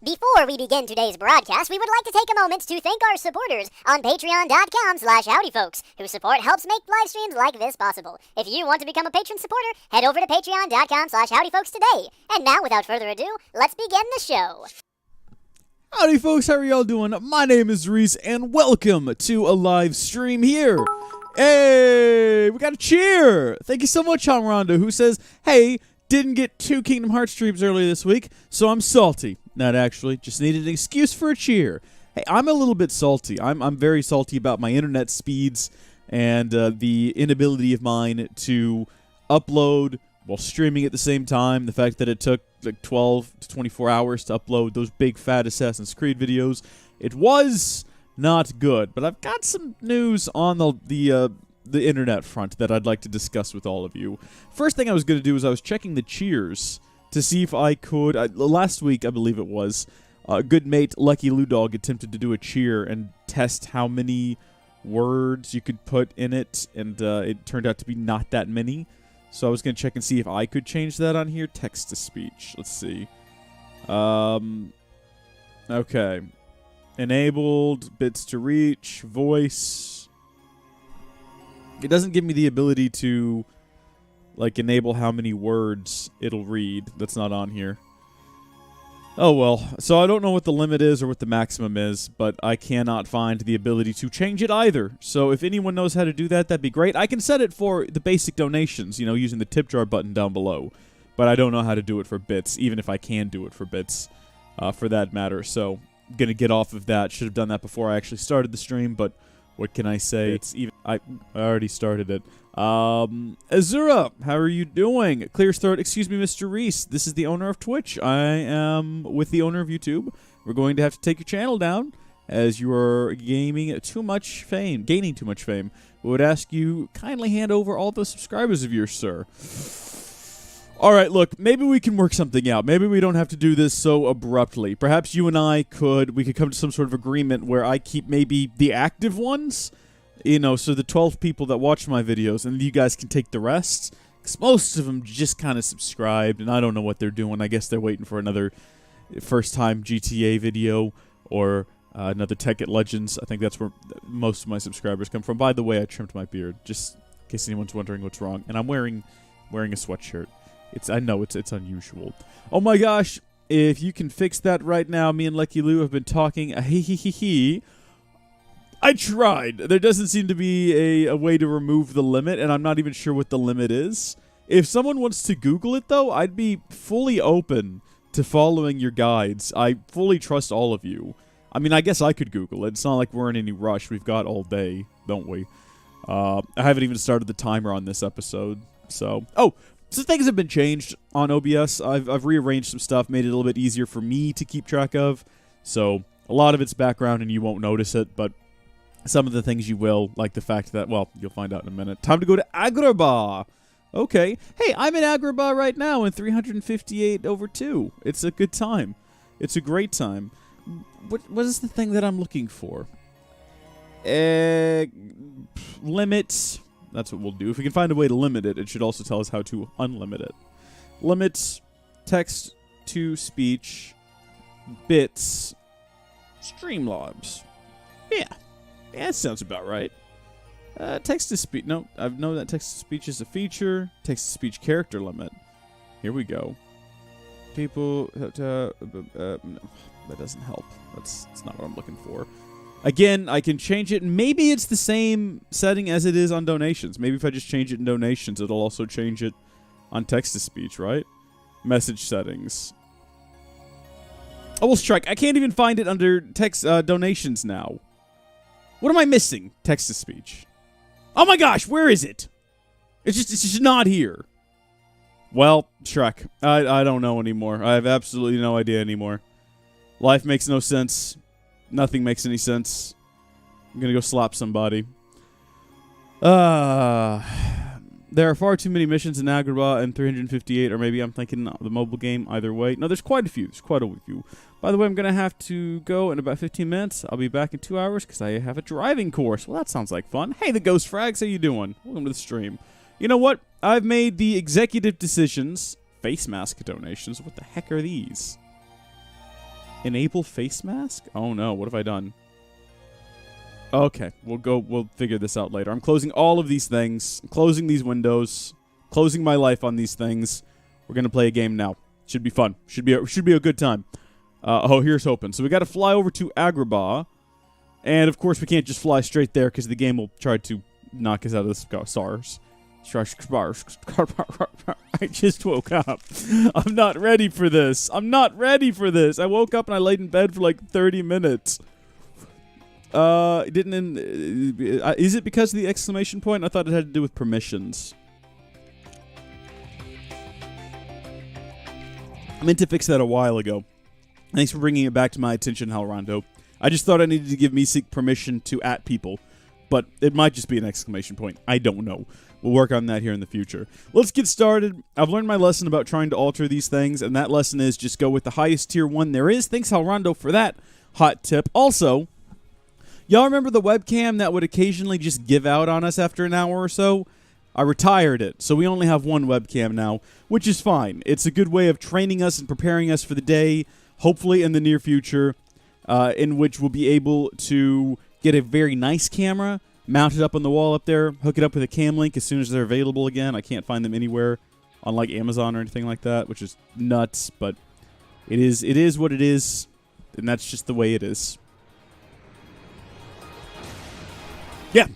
Before we begin today's broadcast, we would like to take a moment to thank our supporters on patreon.com/howdyfolks, whose support helps make live streams like this possible. If you want to become a patron supporter, head over to patreon.com/howdyfolks today. And now, without further ado, let's begin the show. Howdy folks, how are y'all doing? My name is Rees, and welcome to a live stream here. Hey, we got a cheer! Thank you so much, Honranda, who says, hey, didn't get 2 Kingdom Hearts streams earlier this week, so I'm salty. Not actually, just needed an excuse for a cheer. Hey, I'm a little bit salty. I'm very salty about my internet speeds and the inability of mine to upload while streaming at the same time. The fact that it took like 12 to 24 hours to upload those big fat Assassin's Creed videos. It was not good, but I've got some news on the internet front that I'd like to discuss with all of you. First thing I was going to do is I was checking the cheers to see if I could. Last week, I believe it was, good mate Lucky Ludog attempted to do a cheer and test how many words you could put in it, and it turned out to be not that many. So I was going to check and see if I could change that on here. Text to speech. Let's see. Okay. Enabled, bits to reach, voice. It doesn't give me the ability to, like, enable how many words it'll read. That's not on here. Oh, well. So I don't know what the limit is or what the maximum is, but I cannot find the ability to change it either. So if anyone knows how to do that, that'd be great. I can set it for the basic donations, you know, using the tip jar button down below. But I don't know how to do it for bits, even if I can do it for bits, for that matter. So I'm going to get off of that. Should have done that before I actually started the stream, but what can I say? It's even I already started it. Azura, how are you doing? Clear's throat. Excuse me, Mr. Rees. This is the owner of Twitch. I am with the owner of YouTube. We're going to have to take your channel down as you are gaining too much fame. We would ask you kindly hand over all the subscribers of yours, sir. All right, look, maybe we can work something out. Maybe we don't have to do this so abruptly. Perhaps you and we could come to some sort of agreement where I keep maybe the active ones, you know, so the 12 people that watch my videos, and you guys can take the rest. Because most of them just kind of subscribed, and I don't know what they're doing. I guess they're waiting for another first-time GTA video or another Tech at Legends. I think that's where most of my subscribers come from. By the way, I trimmed my beard, just in case anyone's wondering what's wrong. And I'm wearing a sweatshirt. I know it's unusual. Oh my gosh, if you can fix that right now, me and Lucky Lou have been talking. I tried. There doesn't seem to be a way to remove the limit, and I'm not even sure what the limit is. If someone wants to Google it, though, I'd be fully open to following your guides. I fully trust all of you. I mean, I guess I could Google it. It's not like we're in any rush. We've got all day, don't we? I haven't even started the timer on this episode, so... Oh! So things have been changed on OBS. I've rearranged some stuff, made it a little bit easier for me to keep track of. So a lot of it's background and you won't notice it, but some of the things you will, like the fact that, well, you'll find out in a minute. Time to go to Agrabah. Okay. Hey, I'm in Agrabah right now in 358/2. It's a good time. It's a great time. What is the thing that I'm looking for? Limit. That's what we'll do. If we can find a way to limit it, it should also tell us how to unlimit it. Limit text to speech bits Streamlabs. Yeah, that sounds about right. Text to speech. No, I know that text to speech is a feature. Text to speech character limit. Here we go. People. No, that doesn't help. That's not what I'm looking for. Again, I can change it. Maybe it's the same setting as it is on donations. Maybe if I just change it in donations, it'll also change it on text-to-speech, right? Message settings. Oh, well, strike. I can't even find it under text donations now. What am I missing? Text-to-speech. Oh my gosh, where is it? It's just not here. Well, Shrek, I don't know anymore. I have absolutely no idea anymore. Life makes no sense. Nothing makes any sense. I'm gonna go slap somebody. There are far too many missions in Agrabah and 358, or maybe I'm thinking the mobile game. Either way. No, there's quite a few. By the way, I'm gonna have to go in about 15 minutes. I'll be back in 2 hours because I have a driving course. Well, that sounds like fun. Hey, the Ghost Frags, how you doing? Welcome to the stream. You know what? I've made the executive decisions. Face mask donations. What the heck are these? Enable face mask? Oh no, what have I done? Okay, we'll figure this out later. I'm closing all of these things, closing these windows, closing my life on these things. We're gonna play a game now. Should be fun. Should be a good time. Here's hoping. So we got to fly over to Agrabah, and of course we can't just fly straight there because the game will try to knock us out of the stars. I just woke up. I'm not ready for this. I'm not ready for this. I woke up and I laid in bed for like 30 minutes. Is it because of the exclamation point? I thought it had to do with permissions. I meant to fix that a while ago. Thanks for bringing it back to my attention, Halrondo. I just thought I needed to give Meeseek permission to @ people, but it might just be an exclamation point. I don't know. We'll work on that here in the future. Let's get started. I've learned my lesson about trying to alter these things, and that lesson is just go with the highest tier one there is. Thanks, Halrondo, for that hot tip. Also, y'all remember the webcam that would occasionally just give out on us after an hour or so? I retired it, so we only have one webcam now, which is fine. It's a good way of training us and preparing us for the day, hopefully in the near future, in which we'll be able to get a very nice camera, mount it up on the wall up there, hook it up with a cam link as soon as they're available again. I can't find them anywhere on like Amazon or anything like that, which is nuts, but it is what it is, and that's just the way it is. Yeah.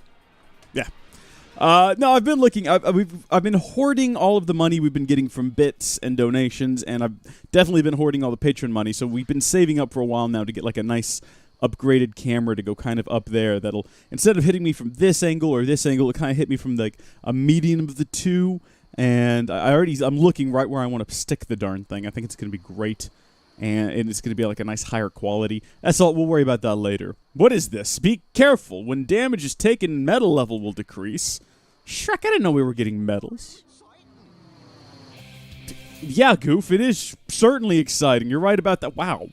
No, I've been looking. I've been hoarding all of the money we've been getting from bits and donations, and I've definitely been hoarding all the patron money. So we've been saving up for a while now to get like a nice upgraded camera to go kind of up there. That'll, instead of hitting me from this angle or this angle, it kind of hit me from like a median of the two. And I'm looking right where I want to stick the darn thing. I think it's going to be great. And it's going to be like a nice higher quality. That's all. We'll worry about that later. What is this? Be careful. When damage is taken, metal level will decrease. Shrek, I didn't know we were getting medals. Yeah, Goof, it is certainly exciting. You're right about that. Wow.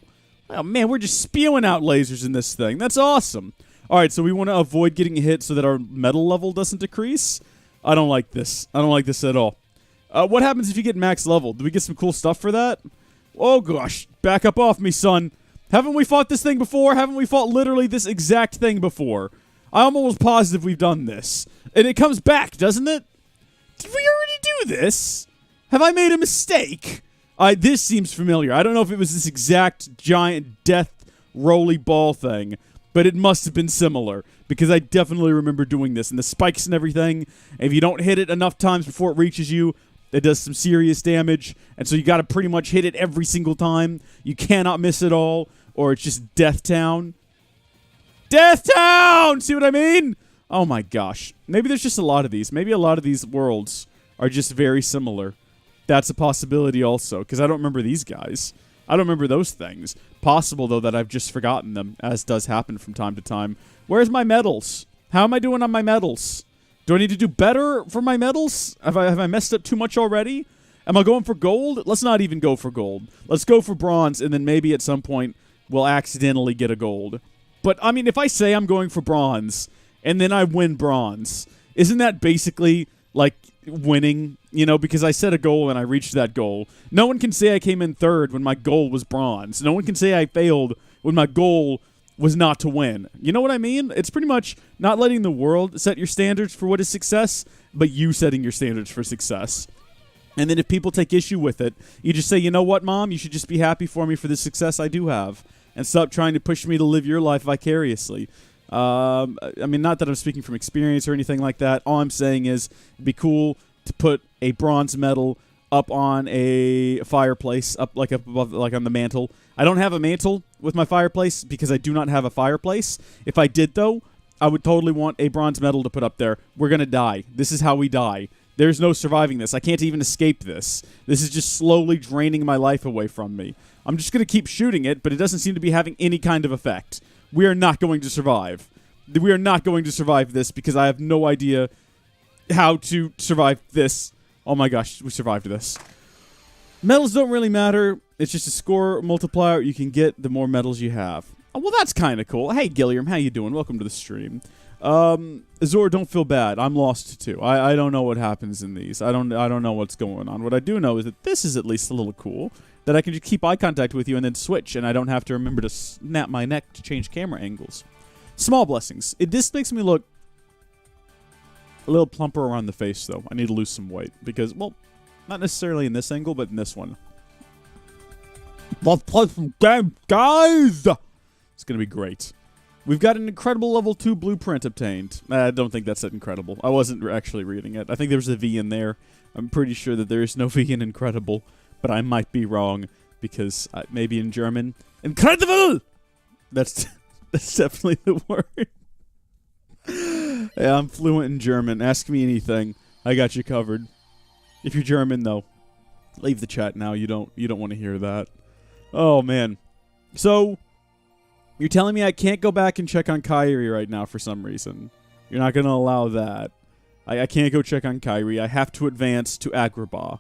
Oh, man, we're just spewing out lasers in this thing. That's awesome. All right, so we want to avoid getting hit so that our metal level doesn't decrease. I don't like this. I don't like this at all. What happens if you get max level? Do we get some cool stuff for that? Oh, gosh. Back up off me, son. Haven't we fought this thing before? Haven't we fought literally this exact thing before? I'm almost positive we've done this. And it comes back, doesn't it? Did we already do this? Have I made a mistake? This seems familiar. I don't know if it was this exact giant death roly ball thing, but it must have been similar because I definitely remember doing this. And the spikes and everything, if you don't hit it enough times before it reaches you, it does some serious damage. And so you got to pretty much hit it every single time. You cannot miss it all, or it's just Death Town. Death Town! See what I mean? Oh my gosh. Maybe there's just a lot of these. Maybe a lot of these worlds are just very similar. That's a possibility also, because I don't remember these guys. I don't remember those things. Possible, though, that I've just forgotten them, as does happen from time to time. Where's my medals? How am I doing on my medals? Do I need to do better for my medals? Have I messed up too much already? Am I going for gold? Let's not even go for gold. Let's go for bronze, and then maybe at some point we'll accidentally get a gold. But, I mean, if I say I'm going for bronze, and then I win bronze, isn't that basically, like, winning? You know, because I set a goal and I reached that goal. No one can say I came in third when my goal was bronze. No one can say I failed when my goal was not to win. You know what I mean? It's pretty much not letting the world set your standards for what is success, but you setting your standards for success. And then if people take issue with it, you just say, you know what, Mom? You should just be happy for me for the success I do have. And stop trying to push me to live your life vicariously. I mean, not that I'm speaking from experience or anything like that. All I'm saying is it'd be cool to put a bronze medal up on a fireplace, up above, like on the mantle. I don't have a mantle with my fireplace because I do not have a fireplace. If I did, though, I would totally want a bronze medal to put up there. We're going to die. This is how we die. There's no surviving this. I can't even escape this. This is just slowly draining my life away from me. I'm just going to keep shooting it, but it doesn't seem to be having any kind of effect. We are not going to survive. We are not going to survive this because I have no idea how to survive this. Oh my gosh, we survived this. Medals don't really matter. It's just a score multiplier you can get the more medals you have. Oh, well, that's kind of cool. Hey, Gilliam, how you doing? Welcome to the stream. Zora, don't feel bad. I'm lost too. I don't know what happens in these. I don't know what's going on. What I do know is that this is at least a little cool. that I can just keep eye contact with you and then switch, and I don't have to remember to snap my neck to change camera angles. Small blessings. This makes me look a little plumper around the face, though. I need to lose some weight because, well, not necessarily in this angle, but in this one. Let's play some games, guys! It's going to be great. We've got an incredible level 2 blueprint obtained. I don't think that's that incredible. I wasn't actually reading it. I think there's a V in there. I'm pretty sure that there is no V in incredible, but I might be wrong because maybe in German, incredible! That's definitely the word. Yeah, I'm fluent in German. Ask me anything. I got you covered. If you're German, though, leave the chat now. You don't want to hear that. Oh, man. So, you're telling me I can't go back and check on Kyrie right now for some reason. You're not going to allow that. I can't go check on Kyrie. I have to advance to Agrabah.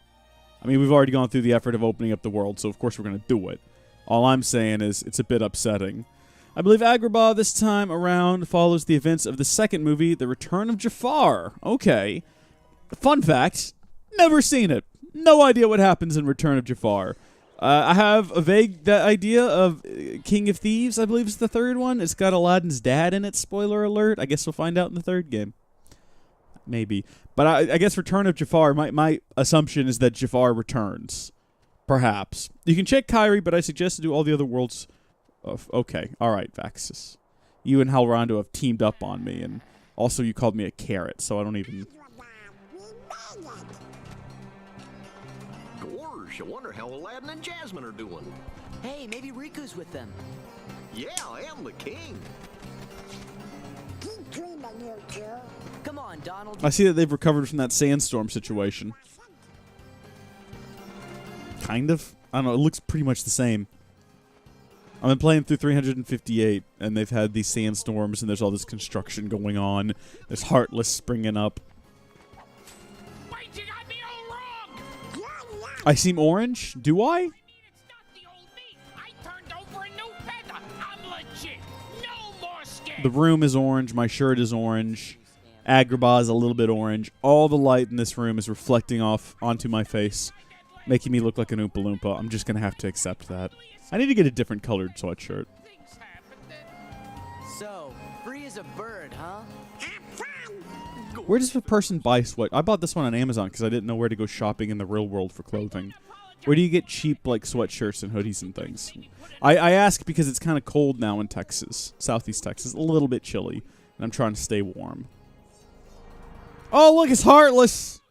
I mean, we've already gone through the effort of opening up the world, so of course we're going to do it. All I'm saying is it's a bit upsetting. I believe Agrabah this time around follows the events of the second movie, The Return of Jafar. Okay. Fun fact, never seen it. No idea what happens in Return of Jafar. I have a vague idea of King of Thieves, I believe is the third one. It's got Aladdin's dad in it, spoiler alert. I guess we'll find out in the third game. Maybe. But I guess Return of Jafar, my assumption is that Jafar returns. Perhaps. You can check Kyrie, but I suggest to do all the other worlds. Okay. Alright, Vaxis. You and Halrondo have teamed up on me, and also you called me a carrot, so I don't even... I wonder how Aladdin and Jasmine are doing. Hey, maybe Riku's with them. Yeah, I am the king. Come on, Donald. I see that they've recovered from that sandstorm situation. Kind of. I don't know. It looks pretty much the same. I've been playing through 358, and they've had these sandstorms, and there's all this construction going on. There's Heartless springing up. I seem orange? Do I? The room is orange. My shirt is orange. Agrabah is a little bit orange. All the light in this room is reflecting off onto my face, making me look like an Oompa Loompa. I'm just going to have to accept that. I need to get a different colored sweatshirt. So, free as a bird, huh? Where does a person buy sweat? I bought this one on Amazon because I didn't know where to go shopping in the real world for clothing. Where do you get cheap, like, sweatshirts and hoodies and things? I ask because it's kind of cold now in Texas. Southeast Texas. A little bit chilly. And I'm trying to stay warm. Oh, look, it's Heartless!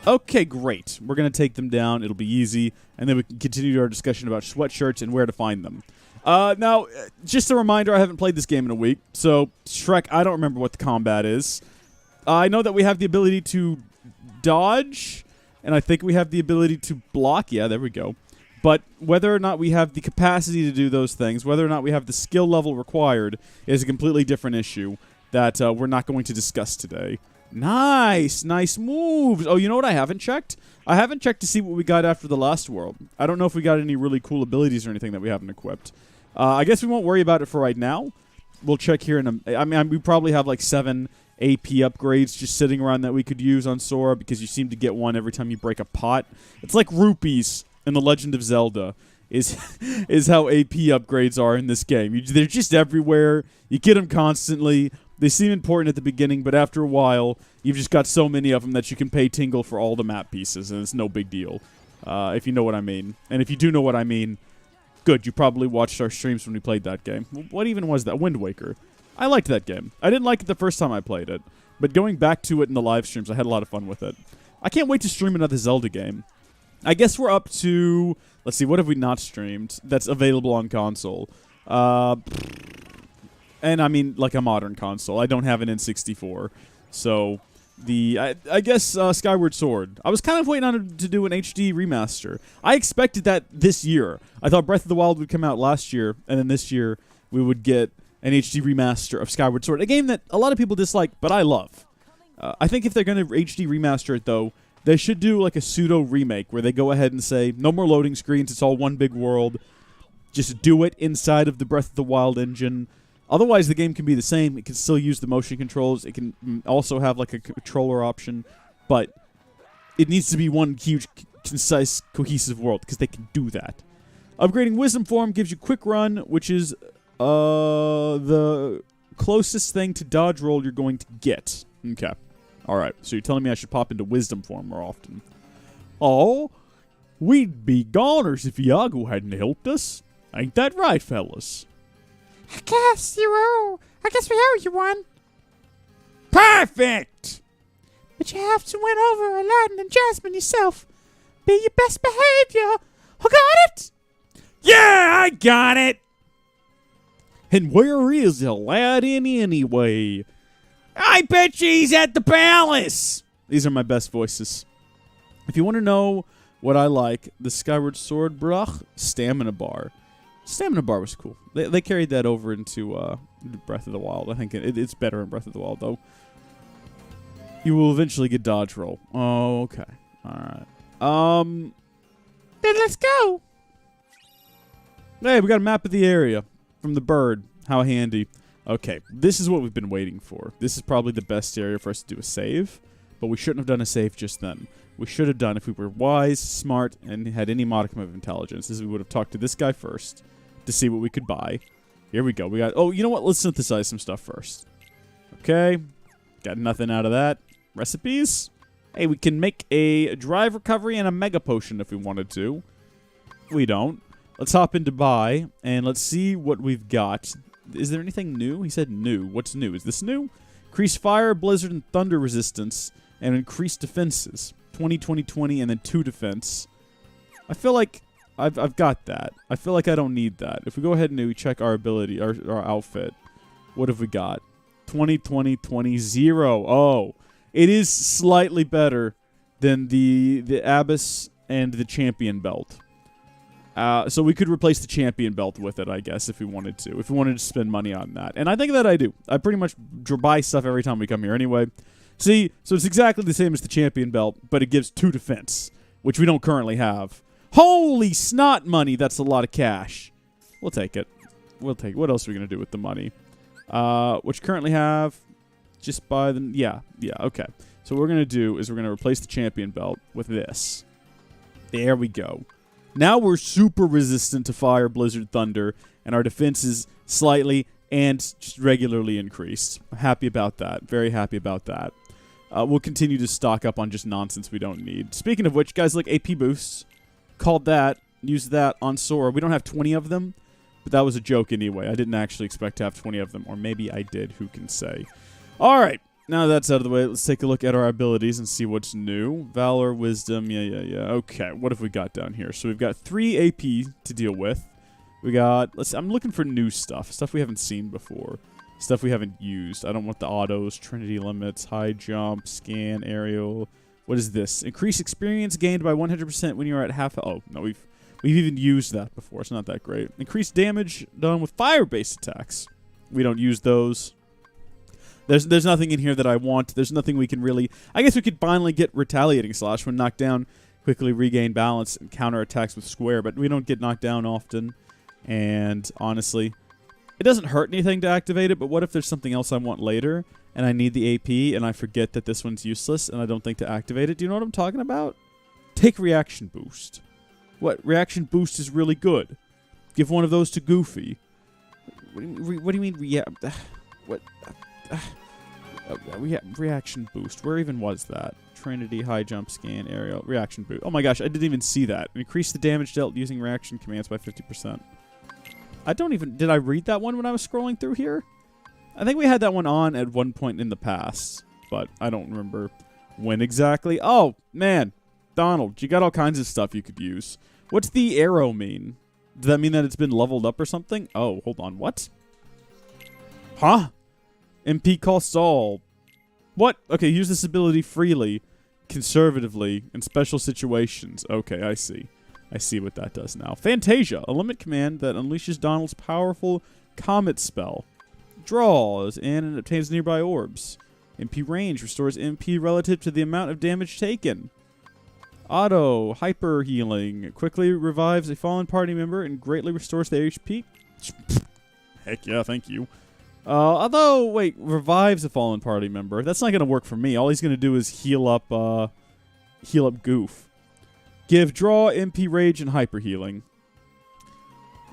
Okay, great. We're going to take them down. It'll be easy. And then we can continue our discussion about sweatshirts and where to find them. Now, just a reminder, I haven't played this game in a week. So, Shrek, I don't remember what the combat is. I know that we have the ability to dodge, and I think we have the ability to block. Yeah, there we go. But whether or not we have the capacity to do those things, whether or not we have the skill level required, is a completely different issue that we're not going to discuss today. Nice! Nice moves! Oh, you know what I haven't checked? I haven't checked to see what we got after the last world. I don't know if we got any really cool abilities or anything that we haven't equipped. I guess we won't worry about it for right now. We'll check here in a... I mean, we probably have like 7 AP upgrades just sitting around that we could use on Sora because you seem to get one every time you break a pot. It's like rupees in The Legend of Zelda is how AP upgrades are in this game. They're just everywhere. You get them constantly. They seem important at the beginning, but after a while, you've just got so many of them that you can pay Tingle for all the map pieces, and it's no big deal, if you know what I mean. And if you do know what I mean, good. You probably watched our streams when we played that game. What even was that? Wind Waker. I liked that game. I didn't like it the first time I played it, but going back to it in the live streams, I had a lot of fun with it. I can't wait to stream another Zelda game. I guess we're up to... Let's see, what have we not streamed that's available on console? And I mean, like a modern console. I don't have an N64. So, I guess Skyward Sword. I was kind of waiting on it to do an HD remaster. I expected that this year. I thought Breath of the Wild would come out last year, and then this year we would get an HD remaster of Skyward Sword. A game that a lot of people dislike, but I love. I think if they're going to HD remaster it, though, they should do like a pseudo-remake where they go ahead and say, no more loading screens, it's all one big world. Just do it inside of the Breath of the Wild engine. Otherwise, the game can be the same. It can still use the motion controls. It can also have like a controller option. But it needs to be one huge, concise, cohesive world, because they can do that. Upgrading Wisdom Form gives you Quick Run, which is the closest thing to dodge roll you're going to get. Okay. Alright, so you're telling me I should pop into Wisdom Form more often. Oh, we'd be goners if Iago hadn't helped us. Ain't that right, fellas? I guess we owe you one. Perfect! But you have to win over Aladdin and Jasmine yourself. Be your best behavior. I got it? Yeah, I got it! And where is Aladdin anyway? I bet you he's at the palace! These are my best voices. If you want to know what I like, the Skyward Sword Brach Stamina Bar. Stamina Bar was cool. They carried that over into Breath of the Wild. I think it's better in Breath of the Wild, though. You will eventually get dodge roll. Oh, okay. Alright. Then let's go. Hey, we got a map of the area from the bird. How handy. Okay, this is what we've been waiting for. This is probably the best area for us to do a save, but we shouldn't have done a save just then. We should have done, if we were wise, smart, and had any modicum of intelligence, is we would have talked to this guy first to see what we could buy. Here we go. We got. Oh, you know what? Let's synthesize some stuff first. Okay. Got nothing out of that. Recipes? Hey, we can make a drive recovery and a mega potion if we wanted to. We don't. Let's hop into buy, and let's see what we've got. Is there anything new? He said new. What's new? Is this new? Increase fire, blizzard, and thunder resistance, and increase defenses. 20, 20, 20, and then 2 defense. I feel like I've got that. I feel like I don't need that. If we go ahead and we check our ability, our outfit, what have we got? 20, 20, 20, 0. Oh, it is slightly better than the Abyss and the champion belt. So we could replace the champion belt with it, I guess, if we wanted to. If we wanted to spend money on that. And I think that I do. I pretty much buy stuff every time we come here anyway. See, so it's exactly the same as the champion belt, but it gives 2 defense, which we don't currently have. Holy snot money, that's a lot of cash. We'll take it. We'll take it. What else are we going to do with the money? Which currently have, just buy them. Yeah, okay. So what we're going to do is we're going to replace the champion belt with this. There we go. Now we're super resistant to fire, blizzard, thunder, and our defense is slightly and just regularly increased. I'm happy about that. Very happy about that. We'll continue to stock up on just nonsense we don't need. Speaking of which, guys, like AP boosts, called that, used that on Sora. We don't have 20 of them, but that was a joke anyway. I didn't actually expect to have 20 of them, or maybe I did, who can say. All right. Now that's out of the way, let's take a look at our abilities and see what's new. Valor, Wisdom, yeah. Okay, what have we got down here? So we've got 3 AP to deal with. We got, I'm looking for new stuff. Stuff we haven't seen before. Stuff we haven't used. I don't want the autos, Trinity limits, high jump, scan, aerial. What is this? Increase experience gained by 100% when you're at half. Oh, no, we've even used that before. It's not that great. Increased damage done with fire-based attacks. We don't use those. There's nothing in here that I want. There's nothing we can really... I guess we could finally get Retaliating Slash when knocked down, quickly regain balance, and counter attacks with Square, but we don't get knocked down often. And honestly, it doesn't hurt anything to activate it, but what if there's something else I want later, and I need the AP, and I forget that this one's useless, and I don't think to activate it? Do you know what I'm talking about? Take Reaction Boost. What? Reaction Boost is really good. Give one of those to Goofy. What do you mean? What? Reaction boost. Where even was that? Trinity, high jump, scan, aerial, reaction boost. Oh my gosh, I didn't even see that. Increase the damage dealt using reaction commands by 50%. I don't even... Did I read that one when I was scrolling through here? I think we had that one on at one point in the past, but I don't remember when exactly. Oh, man. Donald, you got all kinds of stuff you could use. What's the arrow mean? Does that mean that it's been leveled up or something? Oh, hold on. What? Huh? MP costs all. What? Okay, use this ability freely, conservatively, in special situations. Okay, I see. I see what that does now. Fantasia, a limit command that unleashes Donald's powerful Comet spell. Draws and obtains nearby orbs. MP range restores MP relative to the amount of damage taken. Auto, hyper healing, quickly revives a fallen party member and greatly restores their HP. Heck yeah, thank you. Although, wait, revives a fallen party member. That's not going to work for me. All he's going to do is heal up heal up Goof. Give draw, MP rage, and hyper healing.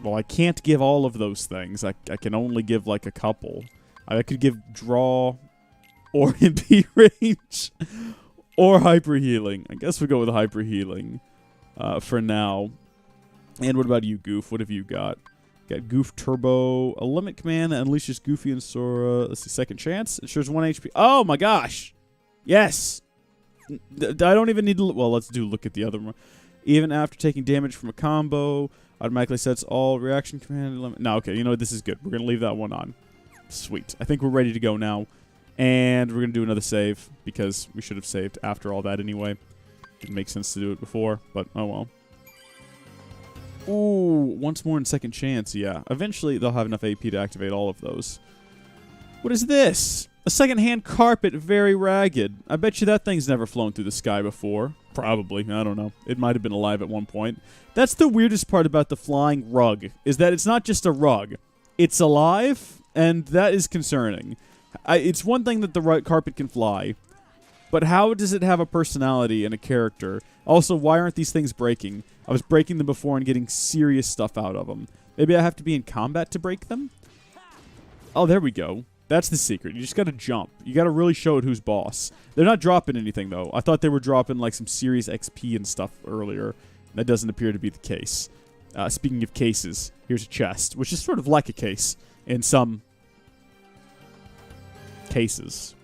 Well, I can't give all of those things. I can only give like a couple. I could give draw or MP range or hyper healing. I guess we'll go with hyper healing for now. And what about you, Goof? What have you got? Got Goof Turbo, a limit command that unleashes Goofy and Sora. Let's see, second chance. It shares 1 HP. Oh my gosh! Yes! I don't even need to... Well, let's look at the other one. Even after taking damage from a combo, automatically sets all reaction command limit. No, okay, you know what? This is good. We're going to leave that one on. Sweet. I think we're ready to go now. And we're going to do another save, because we should have saved after all that anyway. Didn't make sense to do it before, but oh well. Ooh, once more in second chance, yeah. Eventually, they'll have enough AP to activate all of those. What is this? A second-hand carpet, very ragged. I bet you that thing's never flown through the sky before. Probably. I don't know. It might have been alive at one point. That's the weirdest part about the flying rug, is that it's not just a rug. It's alive, and that is concerning. It's one thing that the carpet can fly, but how does it have a personality and a character? Also, why aren't these things breaking? I was breaking them before and getting serious stuff out of them. Maybe I have to be in combat to break them? Oh, there we go. That's the secret. You just gotta jump. You gotta really show it who's boss. They're not dropping anything, though. I thought they were dropping, like, some serious XP and stuff earlier. That doesn't appear to be the case. Speaking of cases, here's a chest, which is sort of like a case in some cases.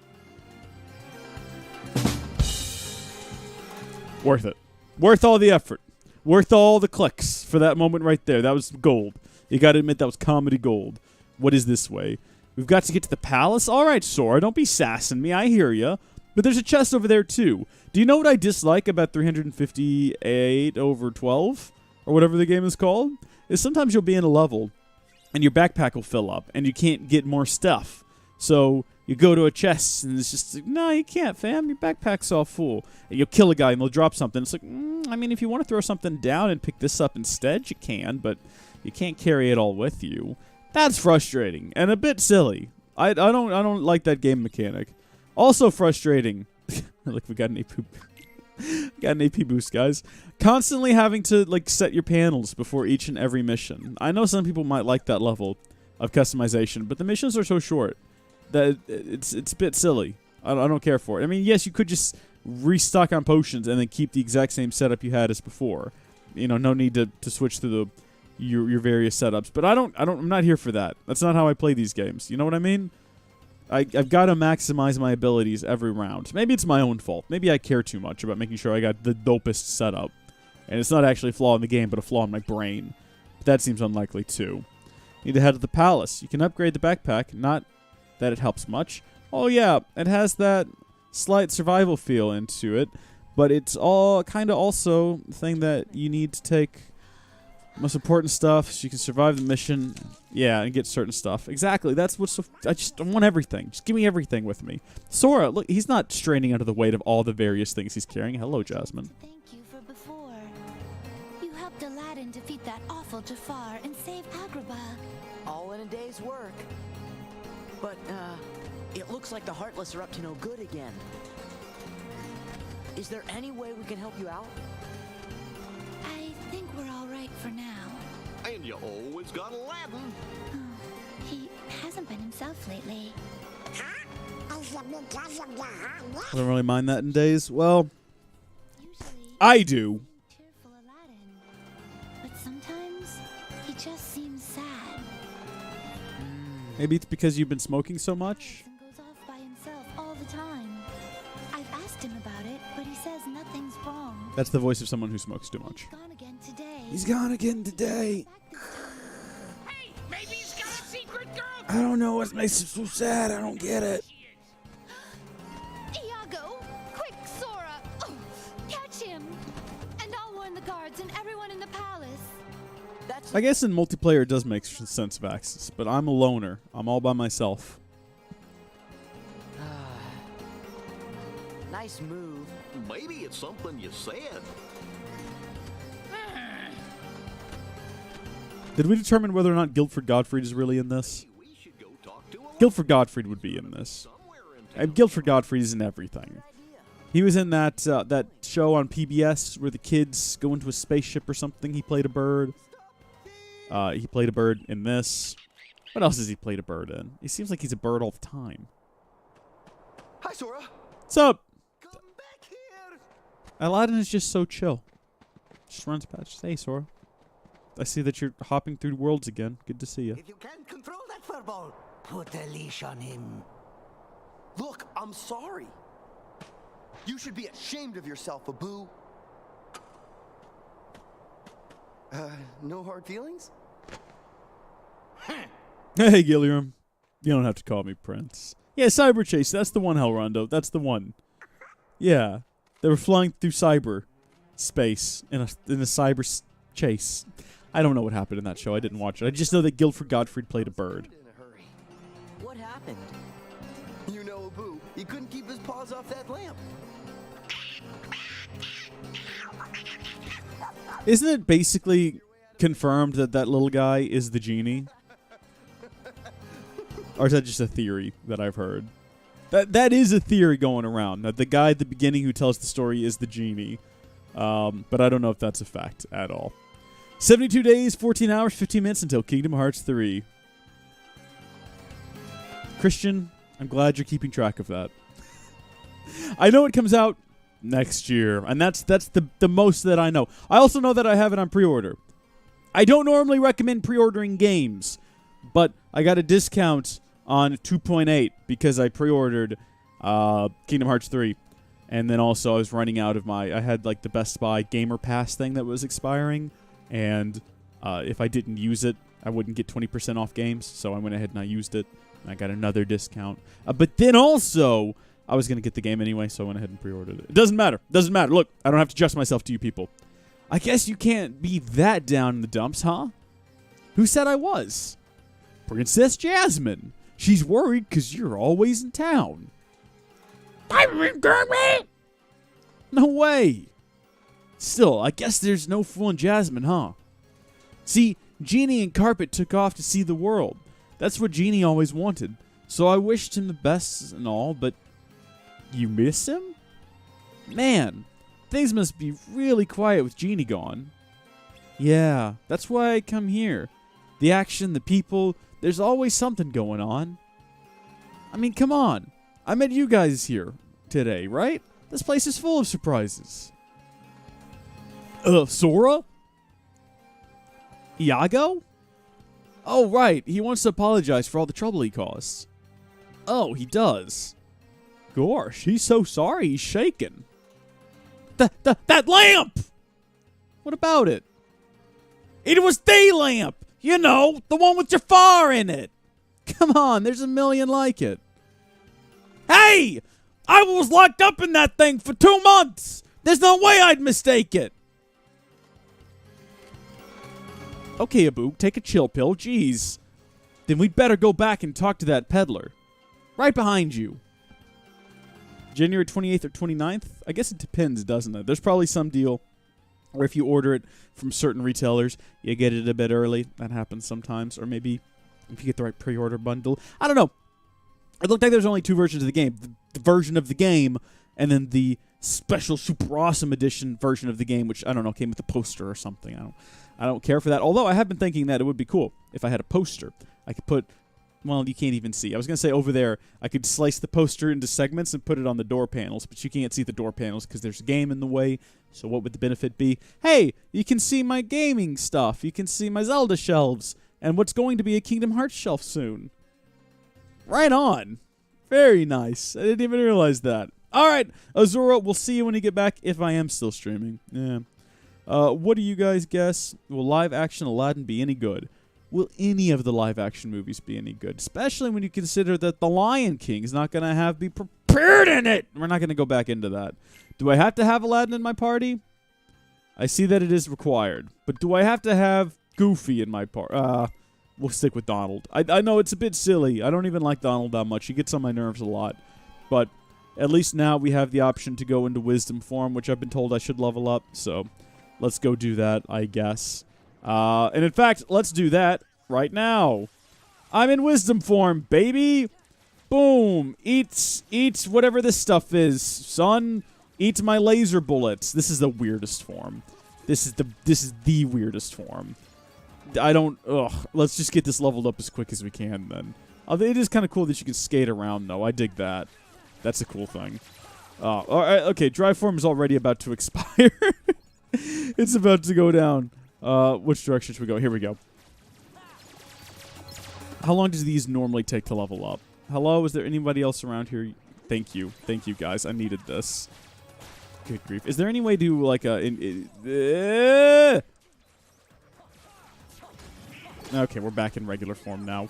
Worth it. Worth all the effort. Worth all the clicks for that moment right there. That was gold. You gotta admit that was comedy gold. What is this way? We've got to get to the palace? Alright, Sora, don't be sassing me. I hear ya. But there's a chest over there, too. Do you know what I dislike about 358 over 12? Or whatever the game is called? Is sometimes you'll be in a level, and your backpack will fill up, and you can't get more stuff. So you go to a chest, and it's just like, no, you can't, fam. Your backpack's all full. And you'll kill a guy, and they'll drop something. It's like, I mean, if you want to throw something down and pick this up instead, you can, but you can't carry it all with you. That's frustrating and a bit silly. I don't like that game mechanic. Also frustrating. Look, we got an AP got an AP boost, guys. Constantly having to like set your panels before each and every mission. I know some people might like that level of customization, but the missions are so short that it's a bit silly. I don't care for it. I mean, yes, you could just restock on potions and then keep the exact same setup you had as before. You know, no need to switch through your various setups. But I'm not here for that. That's not how I play these games. You know what I mean? I've got to maximize my abilities every round. Maybe it's my own fault. Maybe I care too much about making sure I got the dopest setup. And it's not actually a flaw in the game, but a flaw in my brain. But that seems unlikely too. Need to head to the palace. You can upgrade the backpack. Not that it helps much. Oh yeah, it has that slight survival feel into it. But it's all kind of also the thing that you need to take most important stuff so you can survive the mission. Yeah, and get certain stuff. Exactly. That's what's so... I want everything. Just give me everything with me. Sora, look, he's not straining under the weight of all the various things he's carrying. Hello, Jasmine. Thank you for before. You helped Aladdin defeat that awful Jafar and save Agrabah. All in a day's work. But, it looks like the Heartless are up to no good again. Is there any way we can help you out? I think we're all right for now. And you always got Aladdin. He hasn't been himself lately. I don't really mind that in days. Well, Usually, I do. cheerful Aladdin. But sometimes he just seems sad. Maybe it's because you've been smoking so much. And goes off by himself all the time. I've asked him about it, but he says nothing's wrong. That's the voice of someone who smokes too much. He's gone again today. He's gone again today. Hey, maybe he's got a secret girl. I don't know what makes him so sad. I don't get it. Iago! Quick, Sora! Oh, catch him! And I'll warn the guards and everyone in the palace. That's I guess in multiplayer it does make sense of Axis, but I'm a loner. I'm all by myself. nice move. Maybe it's something you said. Did we determine whether or not Guildford Godfrey is really in this? We should go talk to Aladdin Guildford Godfrey would be in this. somewhere in town. And Guildford Godfrey is in everything. He was in that that show on PBS where the kids go into a spaceship or something. He played a bird. He played a bird in this. What else has he played a bird in? He seems like he's a bird all the time. Hi, Sora. What's up? Come back here. Aladdin is just so chill. Just runs past. Hey, Sora. I see that you're hopping through worlds again. Good to see you. If you can't control that furball, put a leash on him. Look, I'm sorry. You should be ashamed of yourself, Abu. No hard feelings? Hey, Gilliam. You don't have to call me Prince. Yeah, Cyber Chase. That's the one, Rondo. That's the one. Yeah. They were flying through cyber space in a cyber chase. I don't know what happened in that show. I didn't watch it. I just know that Guilford Gottfried played a bird. In a hurry. What happened? You know, Abu, he couldn't keep his paws off that lamp. Isn't it basically confirmed that that little guy is the genie? Or is that just a theory that I've heard? That is a theory going around, that the guy at the beginning who tells the story is the genie. But I don't know if that's a fact at all. 72 days, 14 hours, 15 minutes until Kingdom Hearts 3. Christian, I'm glad you're keeping track of that. I know it comes out next year, and that's the most that I know. I also know that I have it on pre-order. I don't normally recommend pre-ordering games, but I got a discount on 2.8 because I pre-ordered Kingdom Hearts 3. And then also I was running out of I had like the Best Buy Gamer Pass thing that was expiring. And if I didn't use it, I wouldn't get 20% off games. So I went ahead and I used it. And I got another discount. But then also, I was going to get the game anyway, so I went ahead and pre-ordered it. It doesn't matter. Doesn't matter. Look, I don't have to adjust myself to you people. I guess you can't be that down in the dumps, huh? Who said I was? Princess Jasmine. She's worried because you're always in town. No way. Still, I guess there's no fooling Jasmine, huh? See, Genie and Carpet took off to see the world. That's what Genie always wanted. So I wished him the best and all, but you miss him? Man, things must be really quiet with Genie gone. Yeah, that's why I come here. The action, the people, there's always something going on. I mean, come on. I met you guys here today, right? This place is full of surprises. Sora? Iago? Oh, right. He wants to apologize for all the trouble he caused. Oh, he does. Gosh, he's so sorry he's shaking. That lamp! What about it? It was the lamp! You know, the one with Jafar in it! Come on, there's a million like it. Hey! I was locked up in that thing for 2 months! There's no way I'd mistake it! Okay, Abu, take a chill pill. Jeez. Then we'd better go back and talk to that peddler. Right behind you. January 28th or 29th? I guess it depends, doesn't it? There's probably some deal where if you order it from certain retailers, you get it a bit early. That happens sometimes. Or maybe if you get the right pre-order bundle. I don't know. It looked like there's only 2 versions of the game. The version of the game and then the special super awesome edition version of the game, which, I don't know, came with a poster or something. I don't care for that. Although I have been thinking that it would be cool if I had a poster. I could put, well, you can't even see. I was going to say over there, I could slice the poster into segments and put it on the door panels, but you can't see the door panels because there's a game in the way. So what would the benefit be? Hey, you can see my gaming stuff. You can see my Zelda shelves and what's going to be a Kingdom Hearts shelf soon. Right on. Very nice. I didn't even realize that. All right, Azura, we'll see you when you get back if I am still streaming. Yeah. What do you guys guess? Will live-action Aladdin be any good? Will any of the live-action movies be any good? Especially when you consider that The Lion King is not going to be prepared in it. We're not going to go back into that. Do I have to have Aladdin in my party? I see that it is required. But do I have to have Goofy in my party? We'll stick with Donald. I know it's a bit silly. I don't even like Donald that much. He gets on my nerves a lot. But at least now we have the option to go into Wisdom form, which I've been told I should level up. So let's go do that, I guess. And in fact, let's do that right now. I'm in Wisdom form, baby. Boom. Eats whatever this stuff is. Sun, Eat my laser bullets. This is the weirdest form. This is the weirdest form. I don't... Ugh. Let's just get this leveled up as quick as we can, then. It is kind of cool that you can skate around, though. I dig that. That's a cool thing. All right, okay, dry form is already about to expire. It's about to go down. Which direction should we go? Here we go. How long does these normally take to level up? Hello, is there anybody else around here? Thank you. Thank you, guys. I needed this. Good grief. Is there any way to, like, Okay, we're back in regular form now.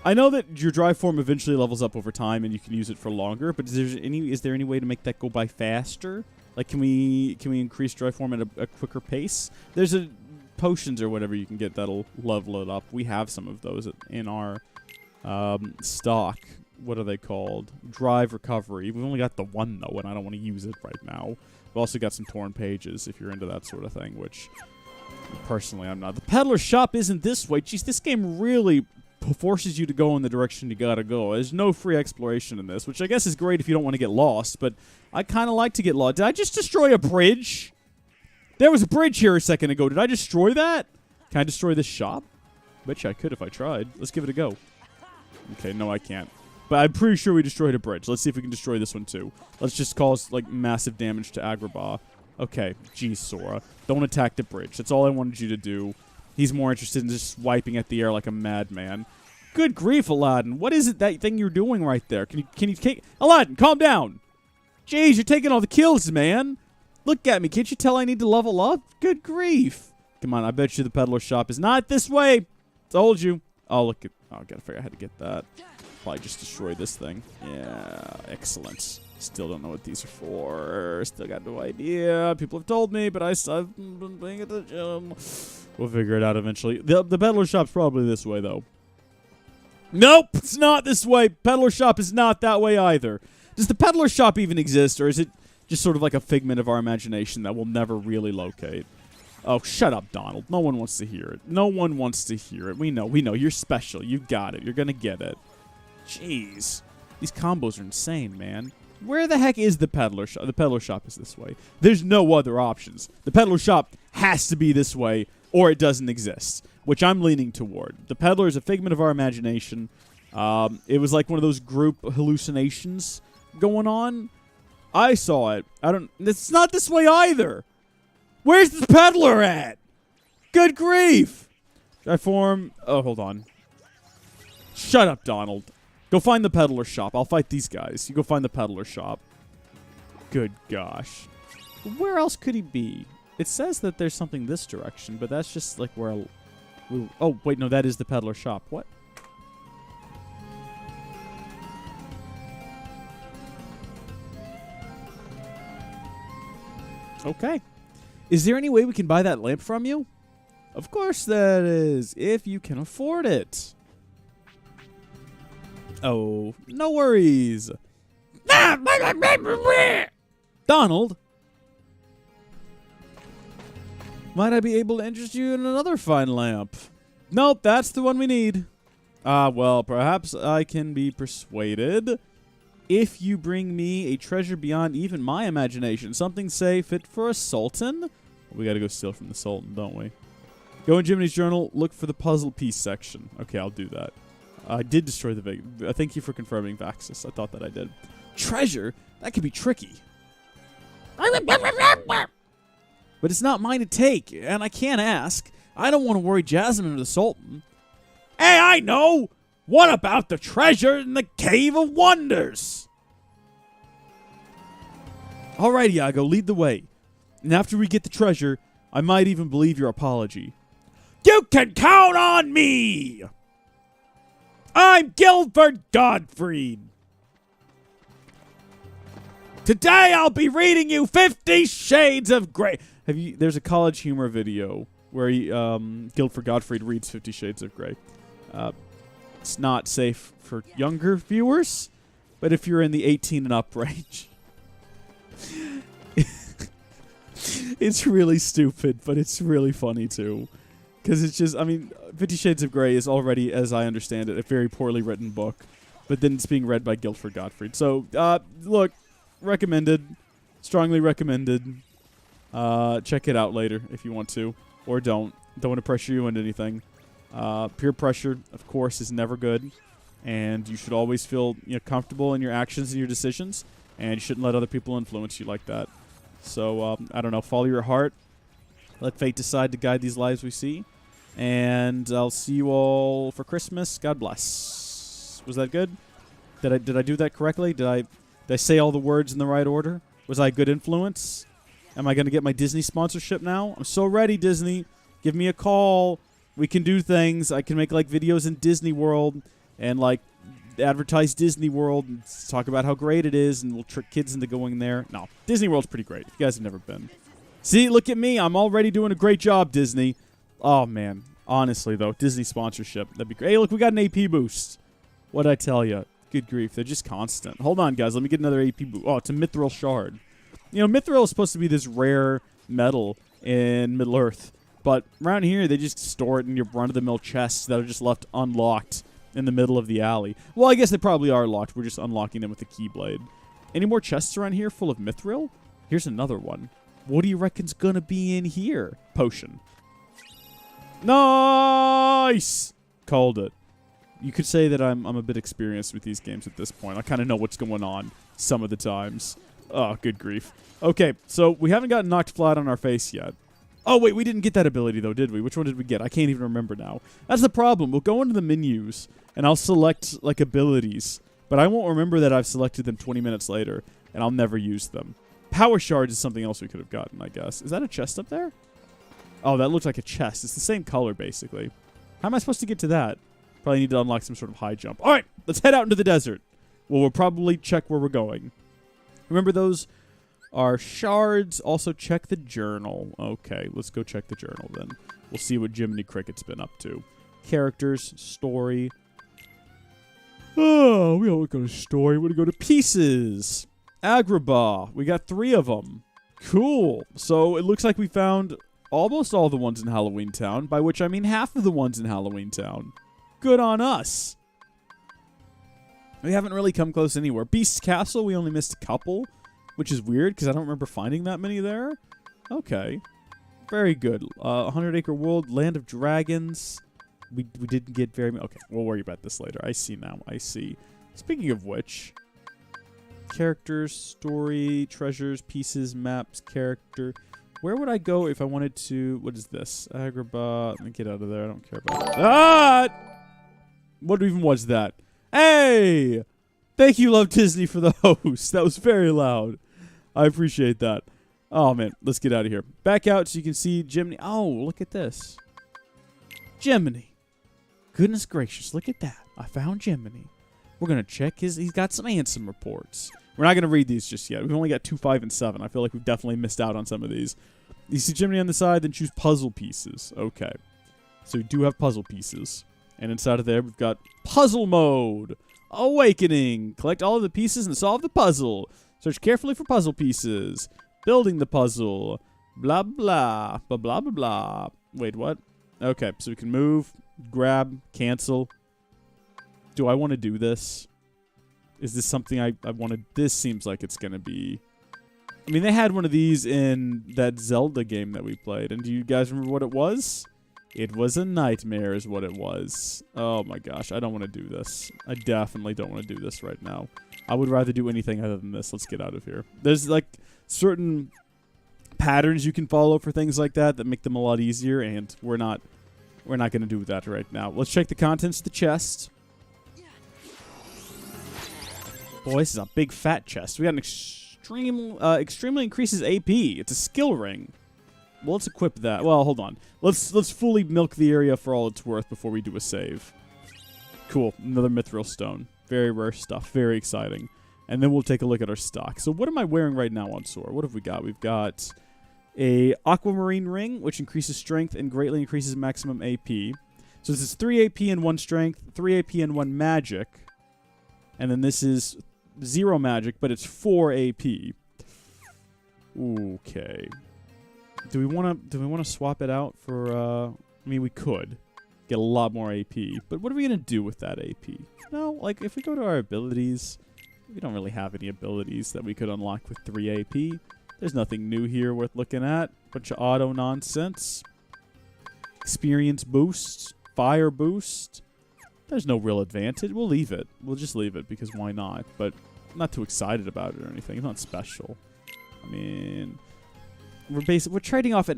I know that your dry form eventually levels up over time and you can use it for longer, but is there any way to make that go by faster? Like, can we increase dry form at a quicker pace? There's potions or whatever you can get that'll level it up. We have some of those in our stock. What are they called? Drive recovery. We've only got the one, though, and I don't want to use it right now. We've also got some torn pages if you're into that sort of thing, which personally I'm not. The peddler shop isn't this way. Jeez, this game really forces you to go in the direction you gotta go. There's no free exploration in this, which I guess is great if you don't want to get lost, but I kind of like to get lost. Did I just destroy a bridge? There was a bridge here a second ago. Did I destroy that? Can I destroy this shop? Bet you I could if I tried. Let's give it a go. Okay, no I can't. But I'm pretty sure we destroyed a bridge. Let's see if we can destroy this one too. Let's just cause, like, massive damage to Agrabah. Okay, geez, Sora. Don't attack the bridge. That's all I wanted you to do. He's more interested in just swiping at the air like a madman. Good grief, Aladdin. What is it that thing you're doing right there? Can you take... Aladdin, calm down. Jeez, you're taking all the kills, man. Look at me. Can't you tell I need to level up? Good grief. Come on, I bet you the peddler shop is not this way. Told you. Oh, look at... Oh, I gotta figure out how to get that. Probably just destroy this thing. Yeah, excellent. Still don't know what these are for. Still got no idea. People have told me, but I've been playing at the gym. We'll figure it out eventually. The peddler shop's probably this way, though. Nope, it's not this way. Peddler shop is not that way either. Does the peddler shop even exist, or is it just sort of like a figment of our imagination that we'll never really locate? Oh, shut up, Donald. No one wants to hear it. No one wants to hear it. We know. You're special. You got it. You're gonna get it. Jeez. These combos are insane, man. Where the heck is the peddler shop? The peddler shop is this way. There's no other options. The peddler shop has to be this way, or it doesn't exist, which I'm leaning toward. The peddler is a figment of our imagination. It was like one of those group hallucinations going on. I saw it. It's not this way either. Where's the peddler at? Good grief. Should I form? Oh, hold on. Shut up, Donald. Go find the peddler shop. I'll fight these guys. You go find the peddler shop. Good gosh. Where else could he be? It says that there's something this direction, but that's just like where... Oh, wait, no, that is the peddler shop. What? Okay. Is there any way we can buy that lamp from you? Of course that is, if you can afford it. Oh, no worries. Donald? Might I be able to interest you in another fine lamp? Nope, that's the one we need. Well, perhaps I can be persuaded if you bring me a treasure beyond even my imagination. Something, say, fit for a sultan? We gotta go steal from the sultan, don't we? Go in Jiminy's journal, look for the puzzle piece section. Okay, I'll do that. I did destroy the thank you for confirming, Vaxis. I thought that I did. Treasure? That could be tricky. But it's not mine to take, and I can't ask. I don't want to worry Jasmine or the Sultan. Hey, I know! What about the treasure in the Cave of Wonders? All right, Iago, lead the way. And after we get the treasure, I might even believe your apology. You can count on me! I'm Guilford Godfrey. Today I'll be reading you 50 Shades of Grey. There's a college humor video where Guilford Gottfried reads 50 Shades of Grey. It's not safe for younger viewers, but if you're in the 18 and up range, it's really stupid, but it's really funny too. Because it's just, 50 Shades of Grey is already, as I understand it, a very poorly written book. But then it's being read by Guilford Gottfried. So, look, recommended. Strongly recommended. Check it out later if you want to, or don't. Don't want to pressure you into anything. Peer pressure, of course, is never good, and you should always feel comfortable in your actions and your decisions, and you shouldn't let other people influence you like that. So, I don't know, follow your heart. Let fate decide to guide these lives we see. And I'll see you all for Christmas. God bless. Was that good? Did I do that correctly? Did I say all the words in the right order? Was I a good influence? Am I going to get my Disney sponsorship now? I'm so ready, Disney. Give me a call. We can do things. I can make like videos in Disney World and like advertise Disney World and talk about how great it is, and we'll trick kids into going there. No, Disney World's pretty great. If you guys have never been. See, look at me. I'm already doing a great job, Disney. Oh, man. Honestly, though, Disney sponsorship. That'd be great. Hey, look, we got an AP boost. What'd I tell you? Good grief. They're just constant. Hold on, guys. Let me get another AP boost. Oh, it's a mithril shard. Mithril is supposed to be this rare metal in Middle-earth. But around here, they just store it in your run-of-the-mill chests that are just left unlocked in the middle of the alley. Well, I guess they probably are locked. We're just unlocking them with a keyblade. Any more chests around here full of mithril? Here's another one. What do you reckon's gonna be in here? Potion. Nice! Called it. You could say that I'm a bit experienced with these games at this point. I kind of know what's going on some of the times. Oh, good grief. Okay, so we haven't gotten knocked flat on our face yet. Oh, wait, we didn't get that ability, though, did we? Which one did we get? I can't even remember now. That's the problem. We'll go into the menus, and I'll select, like, abilities. But I won't remember that I've selected them 20 minutes later, and I'll never use them. Power shards is something else we could have gotten, I guess. Is that a chest up there? Oh, that looks like a chest. It's the same color, basically. How am I supposed to get to that? Probably need to unlock some sort of high jump. All right, let's head out into the desert. Well, we'll probably check where we're going. Remember, those are shards. Also, check the journal. Okay, let's go check the journal, then. We'll see what Jiminy Cricket's been up to. Characters, story. Oh, we don't go to story. We're going to go to pieces. Agrabah. We got 3 of them. Cool. So, it looks like we found almost all the ones in Halloween Town, by which I mean half of the ones in Halloween Town. Good on us. We haven't really come close anywhere. Beast's Castle, we only missed a couple, which is weird because I don't remember finding that many there. Okay. Very good. 100 Acre World, Land of Dragons. We didn't get very many. Okay, we'll worry about this later. I see now. I see. Speaking of which, characters, story, treasures, pieces, maps, character. Where would I go if I wanted to... What is this? Agrabah. Let me get out of there. I don't care about that. Ah! What even was that? Hey! Thank you, Love Disney, for the host. That was very loud. I appreciate that. Oh, man. Let's get out of here. Back out so you can see Jiminy. Oh, look at this. Jiminy. Goodness gracious. Look at that. I found Jiminy. We're going to check his... He's got some Ansem reports. We're not going to read these just yet. We've only got 2, 5, and 7. I feel like we've definitely missed out on some of these. You see Jiminy on the side, then choose puzzle pieces. Okay. So we do have puzzle pieces. And inside of there, we've got puzzle mode. Awakening. Collect all of the pieces and solve the puzzle. Search carefully for puzzle pieces. Building the puzzle. Blah, blah. Blah, blah, blah, blah. Wait, what? Okay, so we can move, grab, cancel. Do I want to do this? Is this something I want to... This seems like it's going to be... I mean, they had one of these in that Zelda game that we played. And do you guys remember what it was? It was a nightmare is what it was. Oh my gosh, I don't want to do this. I definitely don't want to do this right now. I would rather do anything other than this. Let's get out of here. There's like certain patterns you can follow for things like that make them a lot easier, and we're not going to do that right now. Let's check the contents of the chest. Boy, this is a big fat chest. We got an extremely increases AP. It's a skill ring. Well, let's equip that. Well, hold on. Let's fully milk the area for all it's worth before we do a save. Cool. Another mithril stone. Very rare stuff. Very exciting. And then we'll take a look at our stock. So what am I wearing right now on Sora? What have we got? We've got a aquamarine ring, which increases strength and greatly increases maximum AP. So this is 3 AP and 1 strength, 3 AP and 1 magic. And then this is 0 magic, but it's 4 AP. Okay. Do we want to swap it out for I mean, we could get a lot more AP, but what are we going to do with that AP? No, like if we go to our abilities, We don't really have any abilities that we could unlock with 3 AP. There's nothing new here worth looking at. Bunch of auto nonsense. Experience boost. Fire boost. There's no real advantage. We'll leave it. We'll just leave it because why not? But I'm not too excited about it or anything. It's not special. I mean, we're trading off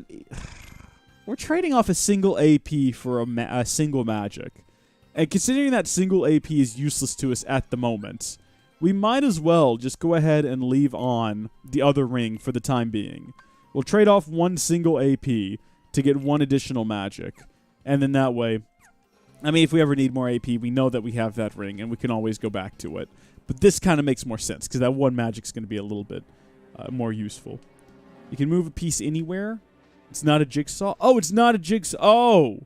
we're trading off a single AP for a single magic. And considering that single AP is useless to us at the moment, we might as well just go ahead and leave on the other ring for the time being. We'll trade off one single AP to get one additional magic. And then that way, I mean, if we ever need more AP, we know that we have that ring and we can always go back to it. But this kind of makes more sense because that one magic's going to be a little bit more useful. You can move a piece anywhere. It's not a jigsaw. Oh, it's not a jigsaw. Oh!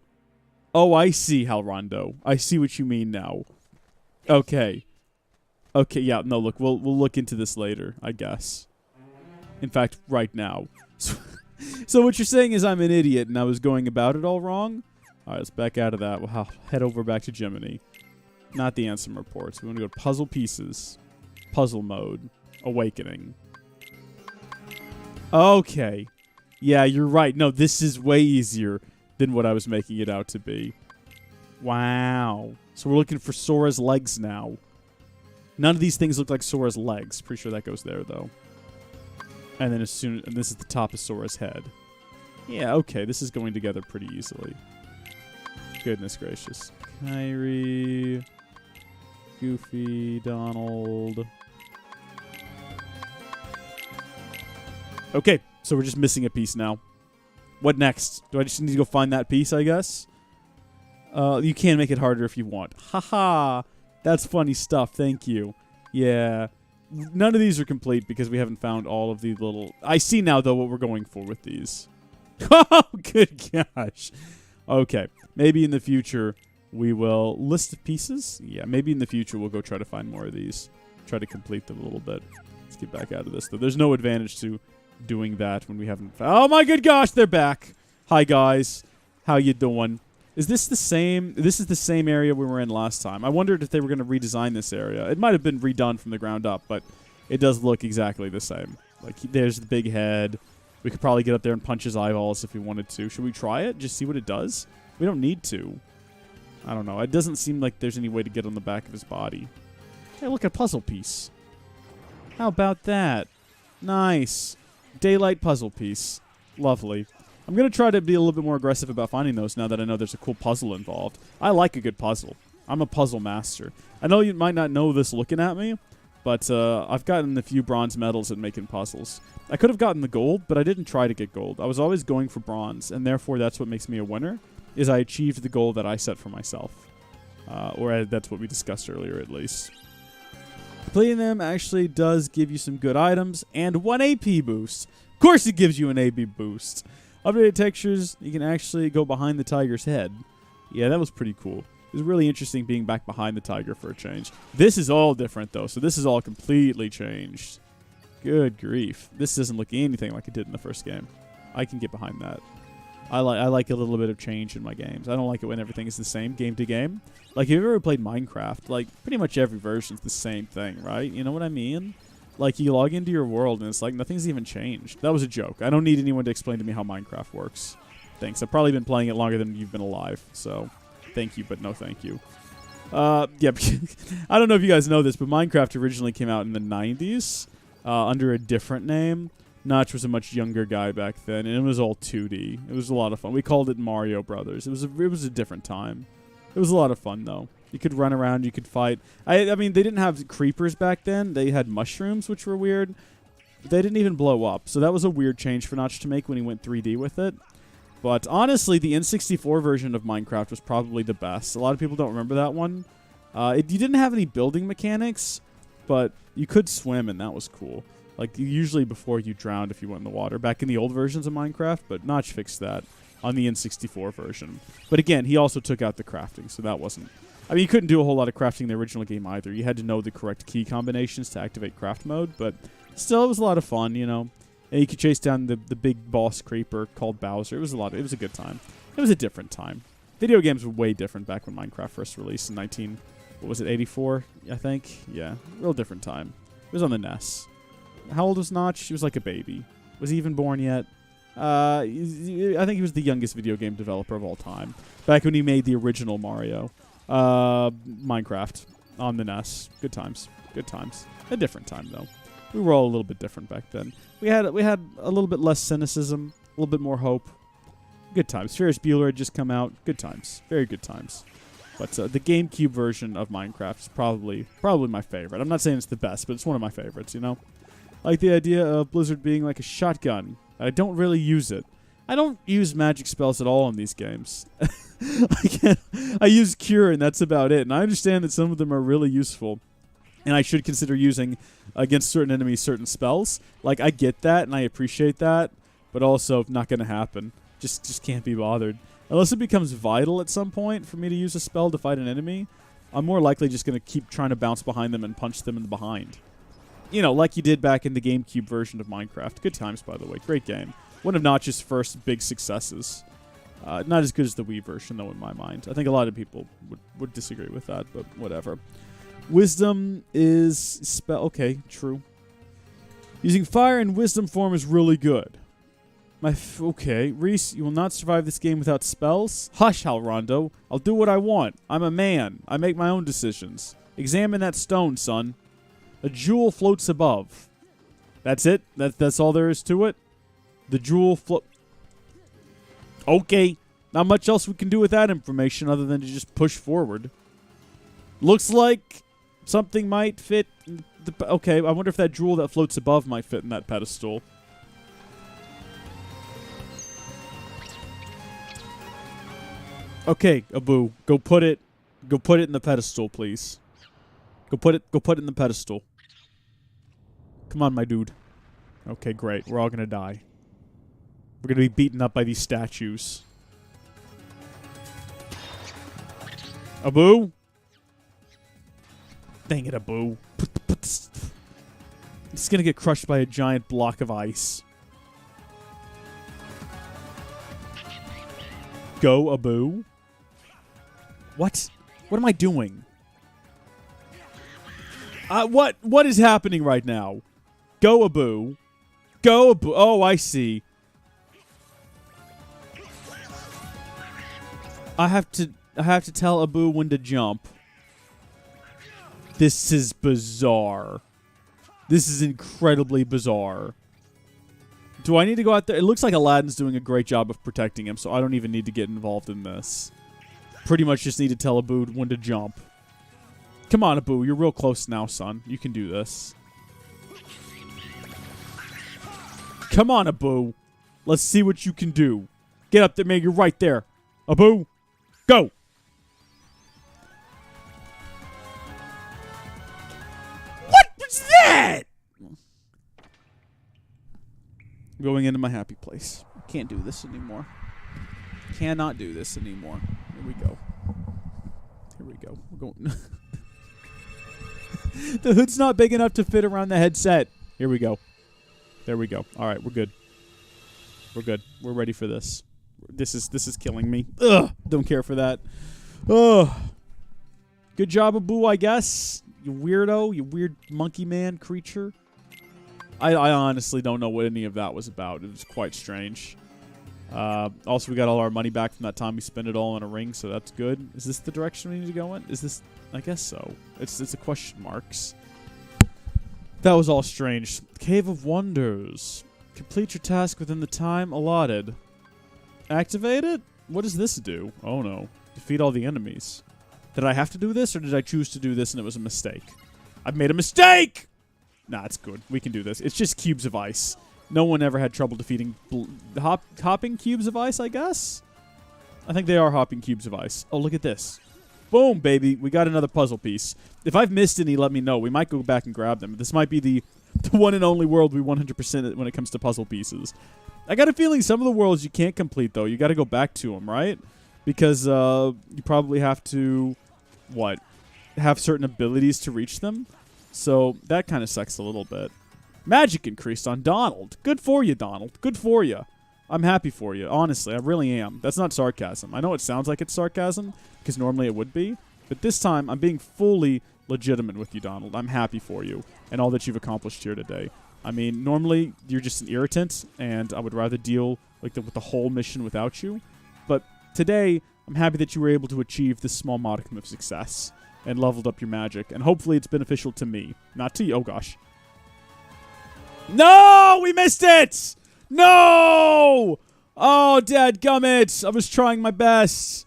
Oh, I see, Halrondo. I see what you mean now. Okay. Okay, yeah, no, look, we'll look into this later, I guess. In fact, right now. So what you're saying is I'm an idiot and I was going about it all wrong? Alright, let's back out of that. We'll head over back to Jiminy. Not the Ansem reports. We want to go to puzzle pieces. Puzzle mode. Awakening. Okay. Yeah, you're right. No, this is way easier than what I was making it out to be. Wow. So we're looking for Sora's legs now. None of these things look like Sora's legs. Pretty sure that goes there, though. And then and this is the top of Sora's head. Yeah, okay. This is going together pretty easily. Goodness gracious. Kyrie. Goofy. Donald. Okay, so we're just missing a piece now. What next? Do I just need to go find that piece, I guess? You can make it harder if you want. Haha! That's funny stuff, thank you. Yeah. None of these are complete because we haven't found all of the little... I see now, though, what we're going for with these. Oh, good gosh. Okay. Maybe in the future we will... List of pieces? Yeah, maybe in the future we'll go try to find more of these. Try to complete them a little bit. Let's get back out of this, though. There's no advantage to doing that when we haven't found... Oh, my good gosh, they're back. Hi, guys. How you doing? Is this the same? This is the same area we were in last time. I wondered if they were going to redesign this area. It might have been redone from the ground up, but it does look exactly the same. Like, there's the big head. We could probably get up there and punch his eyeballs if we wanted to. Should we try it? Just see what it does? We don't need to. I don't know. It doesn't seem like there's any way to get on the back of his body. Hey, look, a puzzle piece. How about that? Nice. Daylight puzzle piece. Lovely. I'm going to try to be a little bit more aggressive about finding those now that I know there's a cool puzzle involved. I like a good puzzle. I'm a puzzle master. I know you might not know this looking at me, but I've gotten a few bronze medals at making puzzles. I could have gotten the gold, but I didn't try to get gold. I was always going for bronze, and therefore that's what makes me a winner, is I achieved the goal that I set for myself. Or that's what we discussed earlier, at least. Completing them actually does give you some good items and 1 AP boost. Of course it gives you an AP boost. Updated textures, you can actually go behind the tiger's head. Yeah, that was pretty cool. It was really interesting being back behind the tiger for a change. This is all different, though, so this is all completely changed. Good grief. This doesn't look anything like it did in the first game. I can get behind that. I like a little bit of change in my games. I don't like it when everything is the same game to game. Like, if you've ever played Minecraft, like, pretty much every version's the same thing, right? You know what I mean? Like, you log into your world, and it's like nothing's even changed. That was a joke. I don't need anyone to explain to me how Minecraft works. Thanks. I've probably been playing it longer than you've been alive, so thank you, but no thank you. Yeah, I don't know if you guys know this, but Minecraft originally came out in the 90s under a different name. Notch was a much younger guy back then, and it was all 2D. It was a lot of fun. We called it Mario Brothers. It was a different time. It was a lot of fun, though. You could run around, you could fight. I mean, they didn't have creepers back then. They had mushrooms, which were weird. They didn't even blow up, so that was a weird change for Notch to make when he went 3D with it. But honestly, the N64 version of Minecraft was probably the best. A lot of people don't remember that one. You didn't have any building mechanics, but you could swim, and that was cool. Like, usually before you drowned if you went in the water. Back in the old versions of Minecraft, but Notch fixed that on the N64 version. But again, he also took out the crafting, so that wasn't... I mean, you couldn't do a whole lot of crafting in the original game either. You had to know the correct key combinations to activate craft mode, but still, it was a lot of fun, you know. And you could chase down the big boss creeper called Bowser. It was a good time. It was a different time. Video games were way different back when Minecraft first released in what was it, 84, I think? Yeah, real different time. It was on the NES. How old was Notch? He was like a baby. Was he even born yet? I think he was the youngest video game developer of all time. Back when he made the original Mario. Minecraft on the NES. Good times. Good times. A different time, though. We were all a little bit different back then. We had a little bit less cynicism, a little bit more hope. Good times. Ferris Bueller had just come out. Good times. Very good times. But the GameCube version of Minecraft is probably my favorite. I'm not saying it's the best, but it's one of my favorites, you know? I like the idea of Blizzard being like a shotgun. I don't really use it. I don't use magic spells at all in these games. I use Cure, and that's about it. And I understand that some of them are really useful. And I should consider using, against certain enemies, certain spells. Like, I get that, and I appreciate that. But also, not going to happen. Just can't be bothered. Unless it becomes vital at some point for me to use a spell to fight an enemy, I'm more likely just going to keep trying to bounce behind them and punch them in the behind. You know, like you did back in the GameCube version of Minecraft. Good times, by the way. Great game. One of Notch's first big successes. Not as good as the Wii version, though, in my mind. I think a lot of people would disagree with that, but whatever. Wisdom is spell... Okay, true. Using fire in wisdom form is really good. Okay, Reese, you will not survive this game without spells? Hush, Halrondo. I'll do what I want. I'm a man. I make my own decisions. Examine that stone, son. A jewel floats above. That's it? That's all there is to it? The jewel float... Okay. Not much else we can do with that information other than to just push forward. Looks like something might fit... Okay, I wonder if that jewel that floats above might fit in that pedestal. Okay, Abu, go put it in the pedestal, please. Go put it in the pedestal. Come on, my dude. Okay, great. We're all gonna die. We're gonna be beaten up by these statues. Abu? Dang it, Abu. It's gonna get crushed by a giant block of ice. Go, Abu. What? What am I doing? What is happening right now? Go, Abu. Go, Abu. Oh, I see. I have to tell Abu when to jump. This is bizarre. This is incredibly bizarre. Do I need to go out there? It looks like Aladdin's doing a great job of protecting him, so I don't even need to get involved in this. Pretty much just need to tell Abu when to jump. Come on, Abu. You're real close now, son. You can do this. Come on, Abu. Let's see what you can do. Get up there, man. You're right there. Abu, go. What was that? Going into my happy place. Can't do this anymore. Cannot do this anymore. Here we go. Here we go. We're going... The hood's not big enough to fit around the headset. Here we go. There we go. All right, we're good. We're good. We're ready for this. This is killing me. Ugh, don't care for that. Ugh. Good job, Abu, I guess. You weirdo. You weird monkey man creature. I honestly don't know what any of that was about. It was quite strange. Also, we got all our money back from that time we spent it all on a ring, so that's good. Is this the direction we need to go in? Is this... I guess so. It's a question marks. That was all strange. Cave of Wonders. Complete your task within the time allotted. Activate it? What does this do? Oh no. Defeat all the enemies. Did I have to do this, or did I choose to do this and it was a mistake? I've made a mistake! Nah, it's good. We can do this. It's just cubes of ice. No one ever had trouble defeating hopping cubes of ice, I guess? I think they are hopping cubes of ice. Oh, look at this. Boom, baby. We got another puzzle piece. If I've missed any, let me know. We might go back and grab them. This might be the one and only world we 100% when it comes to puzzle pieces. I got a feeling some of the worlds you can't complete, though. You got to go back to them, right? Because you probably have to, what, have certain abilities to reach them. So that kind of sucks a little bit. Magic increased on Donald. Good for you, Donald. Good for you. I'm happy for you. Honestly, I really am. That's not sarcasm. I know it sounds like it's sarcasm, because normally it would be. But this time, I'm being fully legitimate with you, Donald. I'm happy for you and all that you've accomplished here today. I mean, normally you're just an irritant, and I would rather deal with the whole mission without you. But today, I'm happy that you were able to achieve this small modicum of success and leveled up your magic, and hopefully it's beneficial to me, not to you. Oh gosh. No, we missed it. No. Oh, dadgummit. I was trying my best.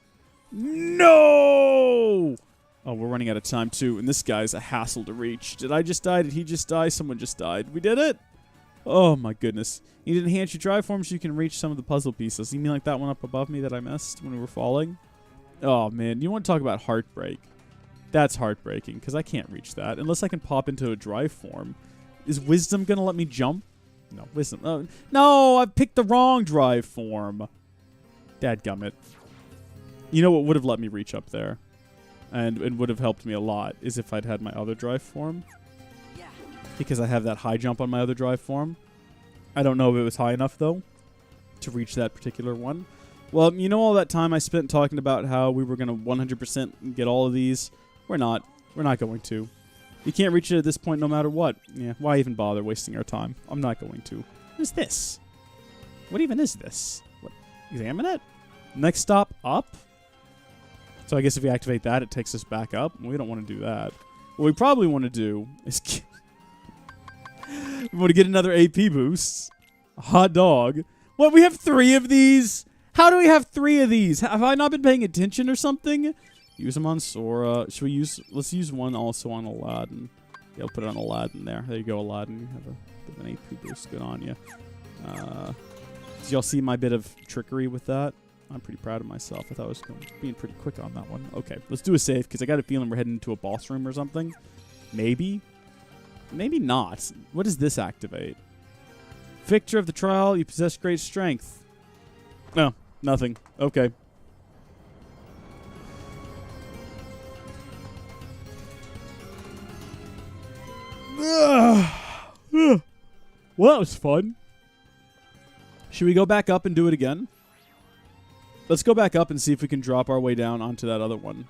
No. Oh, we're running out of time, too. And this guy's a hassle to reach. Did I just die? Did he just die? Someone just died. We did it? Oh, my goodness. You did enhance your drive form so you can reach some of the puzzle pieces. You mean like that one up above me that I missed when we were falling? Oh, man. You want to talk about heartbreak? That's heartbreaking, because I can't reach that unless I can pop into a drive form. Is wisdom going to let me jump? No, wisdom. Oh, no, I picked the wrong drive form. Dadgummit. You know what would have let me reach up there? And would have helped me a lot is if I'd had my other drive form. Because I have that high jump on my other drive form. I don't know if it was high enough, though, to reach that particular one. Well, you know all that time I spent talking about how we were going to 100% get all of these? We're not. We're not going to. You can't reach it at this point no matter what. Yeah, why even bother wasting our time? I'm not going to. What is this? What even is this? What? Examine it? Next stop, up? So I guess if we activate that, it takes us back up. We don't want to do that. What we probably want to do is we want to get another AP boost. A hot dog. What, we have 3 of these? How do we have 3 of these? Have I not been paying attention or something? Use them on Sora. Should we use... Let's use one also on Aladdin. Yeah, I'll put it on Aladdin there. There you go, Aladdin. You have a bit of an AP boost. Good on you. Did y'all see my bit of trickery with that? I'm pretty proud of myself. I thought I was being pretty quick on that one. Okay, let's do a save, because I got a feeling we're heading into a boss room or something. Maybe? Maybe not. What does this activate? Victor of the trial, you possess great strength. No, nothing. Okay. Well, that was fun. Should we go back up and do it again? Let's go back up and see if we can drop our way down onto that other one.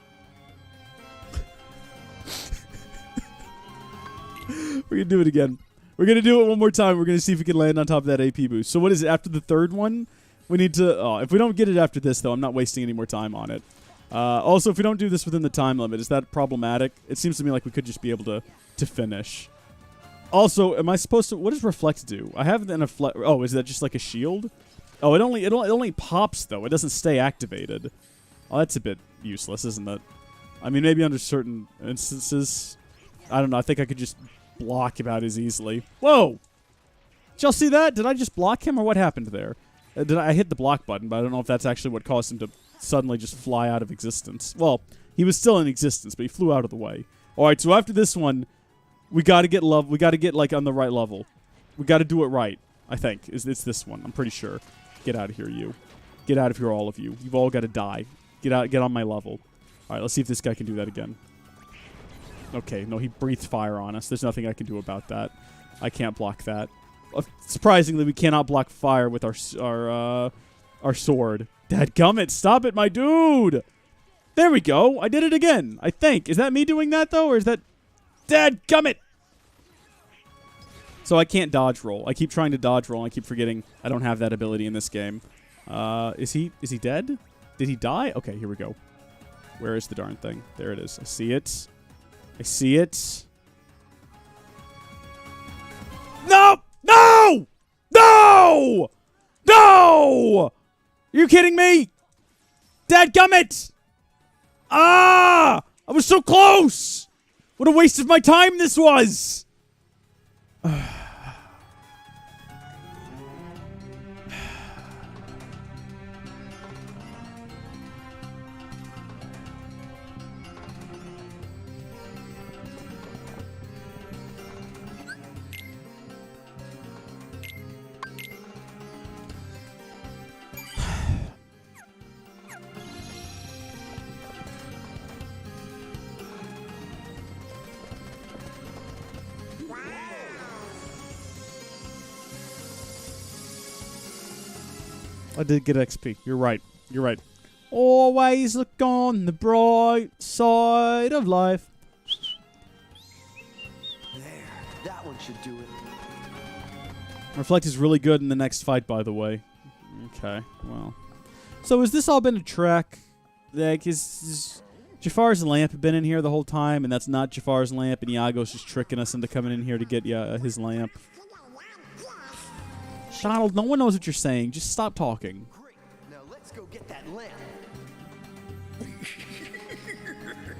We're going to do it again. We're going to do it one more time. We're going to see if we can land on top of that AP boost. So what is it? After the third one, we need to... Oh, if we don't get it after this, though, I'm not wasting any more time on it. Also, if we don't do this within the time limit, is that problematic? It seems to me like we could just be able to finish. Also, am I supposed to... What does reflect do? I have then a... Oh, is that just like a shield? Oh, it only pops, though. It doesn't stay activated. Oh, that's a bit useless, isn't it? I mean, maybe under certain instances. I don't know. I think I could just block about as easily. Whoa! Did y'all see that? Did I just block him, or what happened there? I hit the block button, but I don't know if that's actually what caused him to suddenly just fly out of existence. Well, he was still in existence, but he flew out of the way. All right, so after this one, we got to get love. We got to get like on the right level. We got to do it right. I think it's this one. I'm pretty sure. Get out of here, you. Get out of here, all of you. You've all got to die. Get out. Get on my level. All right, let's see if this guy can do that again. Okay, no, he breathed fire on us. There's nothing I can do about that. I can't block that. Surprisingly, we cannot block fire with our sword. Dadgummit, stop it, my dude! There we go. I did it again, I think. Is that me doing that, though, or is that... Dadgummit! So I can't dodge roll. I keep trying to dodge roll, and I keep forgetting I don't have that ability in this game. Is he dead? Did he die? Okay, here we go. Where is the darn thing? There it is. I see it. I see it. No! No! No! No! Are you kidding me? Dadgummit! Ah! I was so close! What a waste of my time this was! I did get XP. You're right. You're right. Always look on the bright side of life. There, that one should do it. Reflect is really good in the next fight, by the way. Okay, well. So has this all been a trek? Like, is Jafar's lamp been in here the whole time, and that's not Jafar's lamp, and Iago's just tricking us into coming in here to get his lamp? Donald, no one knows what you're saying. Just stop talking. Great. Now let's go get that lamp.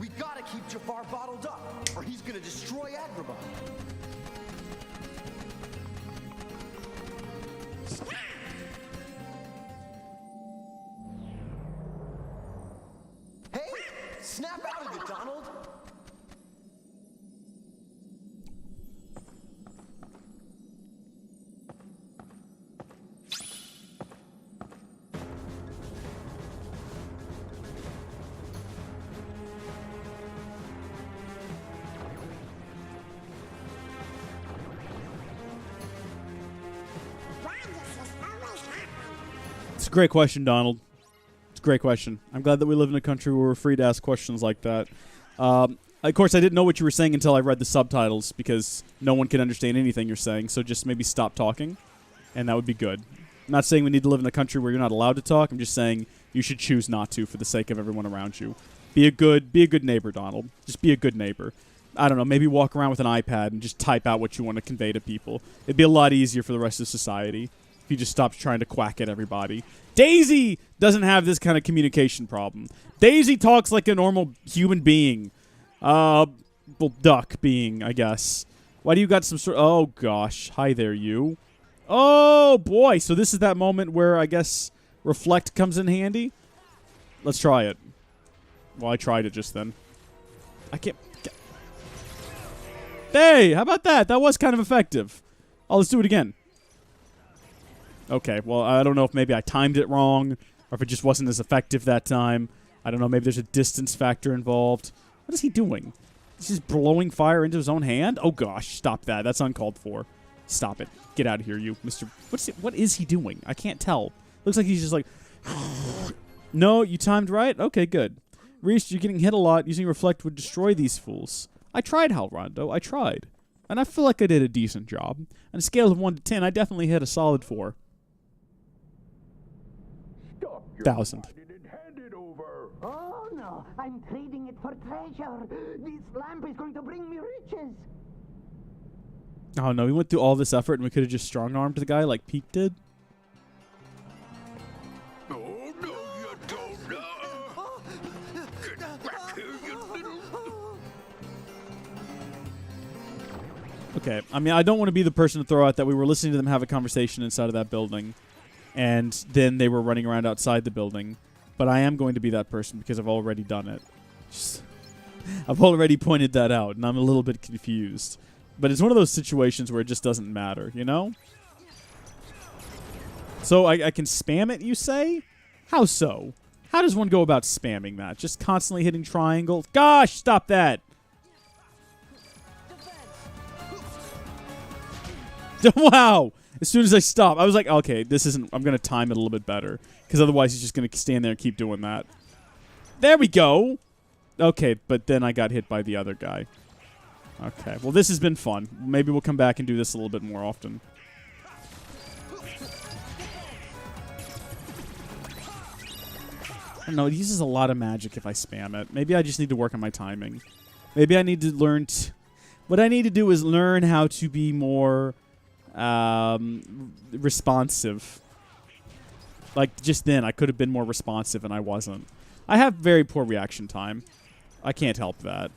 We gotta keep Jafar bottled up, or he's gonna destroy Agrabah. Hey, snap out of it, Donald. It's a great question, Donald. It's a great question. I'm glad that we live in a country where we're free to ask questions like that. Of course, I didn't know what you were saying until I read the subtitles, because no one can understand anything you're saying, so just maybe stop talking, and that would be good. I'm not saying we need to live in a country where you're not allowed to talk. I'm just saying you should choose not to for the sake of everyone around you. Be a good neighbor, Donald. Just be a good neighbor. I don't know, maybe walk around with an iPad and just type out what you want to convey to people. It'd be a lot easier for the rest of society if you just stopped trying to quack at everybody. Daisy doesn't have this kind of communication problem. Daisy talks like a normal human being. Well, duck being, I guess. Why do you got some sort? Oh gosh, hi there, you. Oh boy, so this is that moment where I guess reflect comes in handy. Let's try it. Well, I tried it just then. I can't. Hey, how about that? That was kind of effective. Oh, let's do it again. Okay, well, I don't know if maybe I timed it wrong, or if it just wasn't as effective that time. I don't know, maybe there's a distance factor involved. What is he doing? He's just blowing fire into his own hand? Oh gosh, stop that. That's uncalled for. Stop it. Get out of here, you Mr. What is he doing? I can't tell. Looks like he's just like... No, you timed right? Okay, good. Rees, you're getting hit a lot. Using Reflect would destroy these fools. I tried, Hal Rondo. I tried. And I feel like I did a decent job. On a scale of 1 to 10, I definitely hit a solid 4. 1,000. Oh no, I'm trading it for treasure. This lamp is going to bring me riches. Oh no, we went through all this effort and we could have just strong-armed the guy like Pete did. Oh, no, you don't know. Get back here, you little... Okay, I mean, I don't want to be the person to throw out that we were listening to them have a conversation inside of that building, and then they were running around outside the building. But I am going to be that person because I've already done it. I've already pointed that out, and I'm a little bit confused. But it's one of those situations where it just doesn't matter, you know? So I can spam it, you say? How so? How does one go about spamming that? Just constantly hitting triangle? Gosh, stop that! Wow! As soon as I stop, I was like, okay, this isn't... I'm going to time it a little bit better. Because otherwise he's just going to stand there and keep doing that. There we go! Okay, but then I got hit by the other guy. Okay, well, this has been fun. Maybe we'll come back and do this a little bit more often. I don't know, it uses a lot of magic if I spam it. Maybe I just need to work on my timing. Maybe I need to learn... What I need to do is learn how to be more... responsive. Like, just then, I could have been more responsive, and I wasn't. I have very poor reaction time. I can't help that.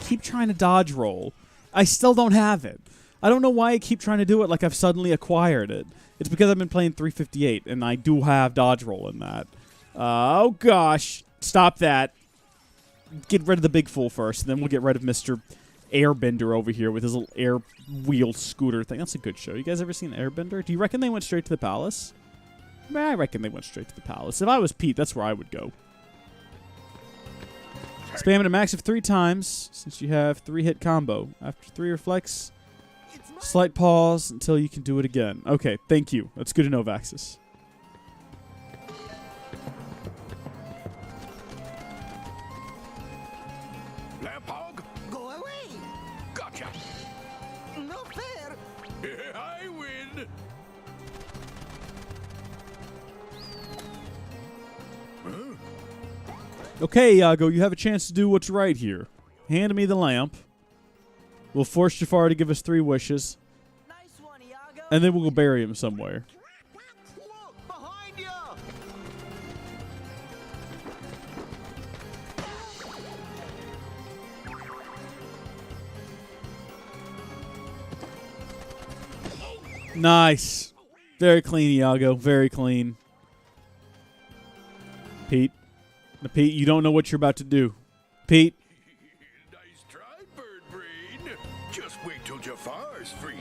Keep trying to dodge roll. I still don't have it. I don't know why I keep trying to do it like I've suddenly acquired it. It's because I've been playing 358, and I do have dodge roll in that. Oh, gosh. Stop that. Get rid of the big fool first, and then we'll get rid of Mr. Airbender over here with his little air wheel scooter thing. That's a good show. You guys ever seen Airbender? Do you reckon they went straight to the palace? I reckon they went straight to the palace. If I was Pete, that's where I would go. Spam it a max of 3 times, since you have 3-hit combo. After 3 reflects, slight pause until you can do it again. Okay, thank you. That's good to know, Vaxis. Lampog, Go away! gotcha. No fair! I win. Okay, Iago, you have a chance to do what's right here. Hand me the lamp. We'll force Jafar to give us 3 wishes, Nice one, Iago. and then we'll go bury him somewhere. Look! Behind you! Nice. Very clean, Iago. Very clean. Pete. Now, Pete, you don't know what you're about to do. Pete. Nice try, bird brain. Just wait till Jafar's free.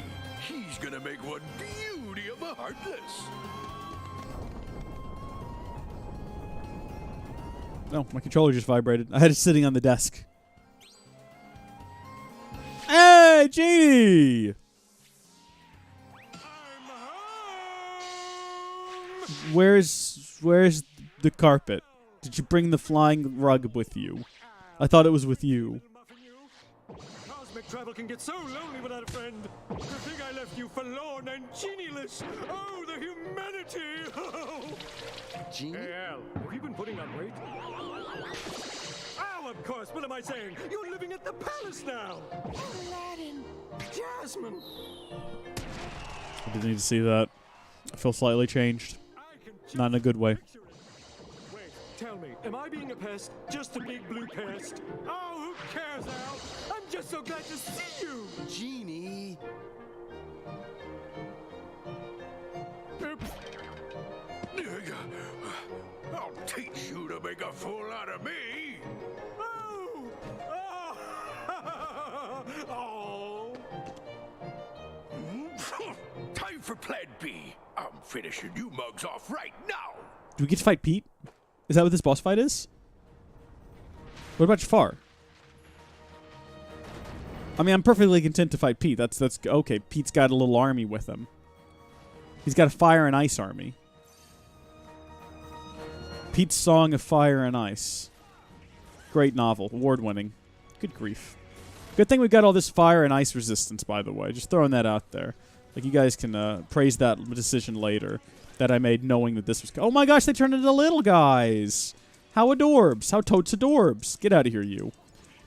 He's gonna make one beauty of a Heartless. Oh, my controller just vibrated. I had it sitting on the desk. Hey, Genie! Where's the carpet? Did you bring the flying rug with you? I thought it was with you. Cosmic travel can get so lonely without a friend. To think I left you forlorn and genieless. Oh, the humanity! Genie? Hey, Al, have you been putting on weight? Oh, of course. What am I saying? You're living at the palace now. Aladdin. Jasmine. I didn't need to see that. I feel slightly changed. I can just Not in a good way. picture it. Wait, tell me, am I being a pest? Just a big blue pest? Oh, who cares, Al? I'm just so glad to see you. Genie? I'll teach you to make a fool out of me. Oh! Oh! Time for Plan B. I'm finishing you mugs off right now. Do we get to fight Pete? Is that what this boss fight is? What about Jafar? I mean, I'm perfectly content to fight Pete. That's okay. Pete's got a little army with him. He's got a fire and ice army. Pete's Song of Fire and Ice. Great novel. Award-winning. Good grief. Good thing we got all this fire and ice resistance, by the way. Just throwing that out there. Like, you guys can praise that decision later that I made knowing that this was... Oh my gosh, they turned into little guys. How adorbs. How totes adorbs. Get out of here, you.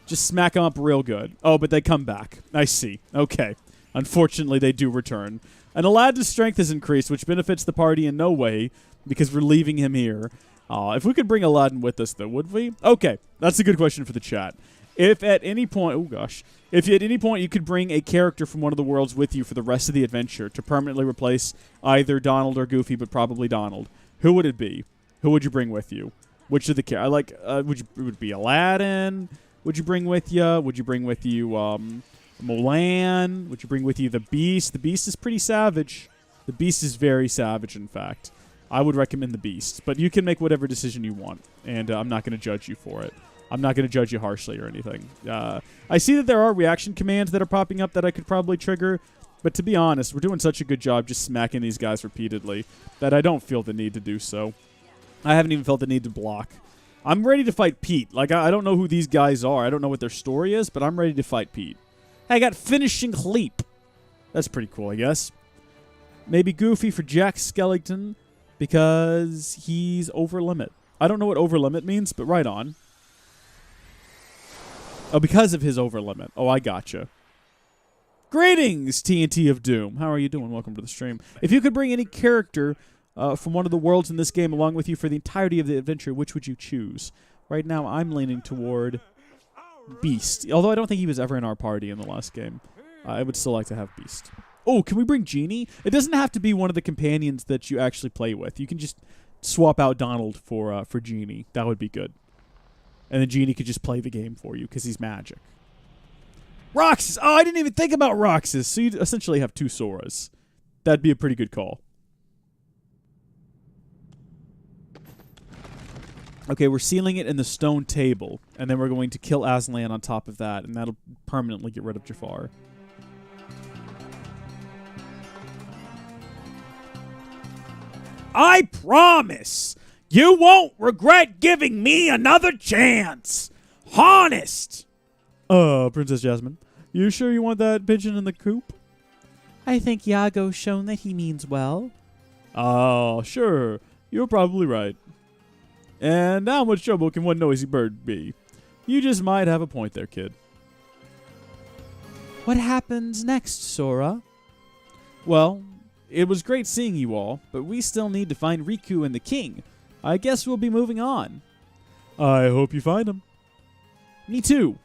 Just smack them up real good. Oh, but they come back. I see. Okay. Unfortunately, they do return. And Aladdin's strength is increased, which benefits the party in no way because we're leaving him here. If we could bring Aladdin with us, though, would we? Okay. That's a good question for the chat. If at any point... Oh, gosh. If at any point you could bring a character from one of the worlds with you for the rest of the adventure to permanently replace either Donald or Goofy, but probably Donald, who would it be? Who would you bring with you? Which of the characters? Would it be Aladdin? Would you bring with you? Would you bring with you Mulan? Would you bring with you the Beast? The Beast is pretty savage. The Beast is very savage, in fact. I would recommend the Beast, but you can make whatever decision you want, and I'm not going to judge you for it. I'm not going to judge you harshly or anything. I see that there are reaction commands that are popping up that I could probably trigger, but to be honest, we're doing such a good job just smacking these guys repeatedly that I don't feel the need to do so. I haven't even felt the need to block. I'm ready to fight Pete. Like, I don't know who these guys are. I don't know what their story is, but I'm ready to fight Pete. Hey, I got Finishing Leap. That's pretty cool, I guess. Maybe Goofy for Jack Skellington because he's over limit. I don't know what over limit means, but right on. Oh, because of his over limit. Oh, I gotcha. Greetings, TNT of Doom. How are you doing? Welcome to the stream. If you could bring any character from one of the worlds in this game along with you for the entirety of the adventure, which would you choose? Right now, I'm leaning toward Beast. Although I don't think he was ever in our party in the last game. I would still like to have Beast. Oh, can we bring Genie? It doesn't have to be one of the companions that you actually play with. You can just swap out Donald for Genie. That would be good. And then Genie could just play the game for you because he's magic. Roxas! Oh, I didn't even think about Roxas. So you'd essentially have 2 Soras. That'd be a pretty good call. Okay, we're sealing it in the stone table, and then we're going to kill Aslan on top of that, and that'll permanently get rid of Jafar. I promise you won't regret giving me another chance. Honest. Princess Jasmine, you sure you want that pigeon in the coop? I think Iago's shown that he means well. Oh, sure. You're probably right. And how much trouble can one noisy bird be? You just might have a point there, kid. What happens next, Sora? Well, it was great seeing you all, but we still need to find Riku and the king. I guess we'll be moving on. I hope you find him. Me too.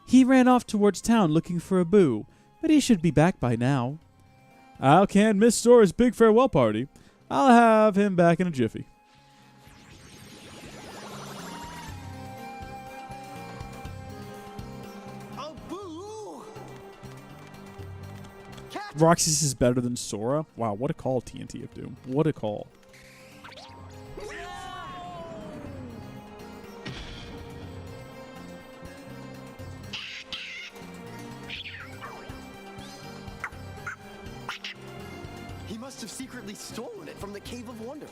He ran off towards town looking for a boo, but he should be back by now. I can't miss Sora's big farewell party. I'll have him back in a jiffy. A boo! Roxas is better than Sora? Wow, what a call, TNT of Doom. What a call. He must have secretly stolen it from the Cave of Wonders.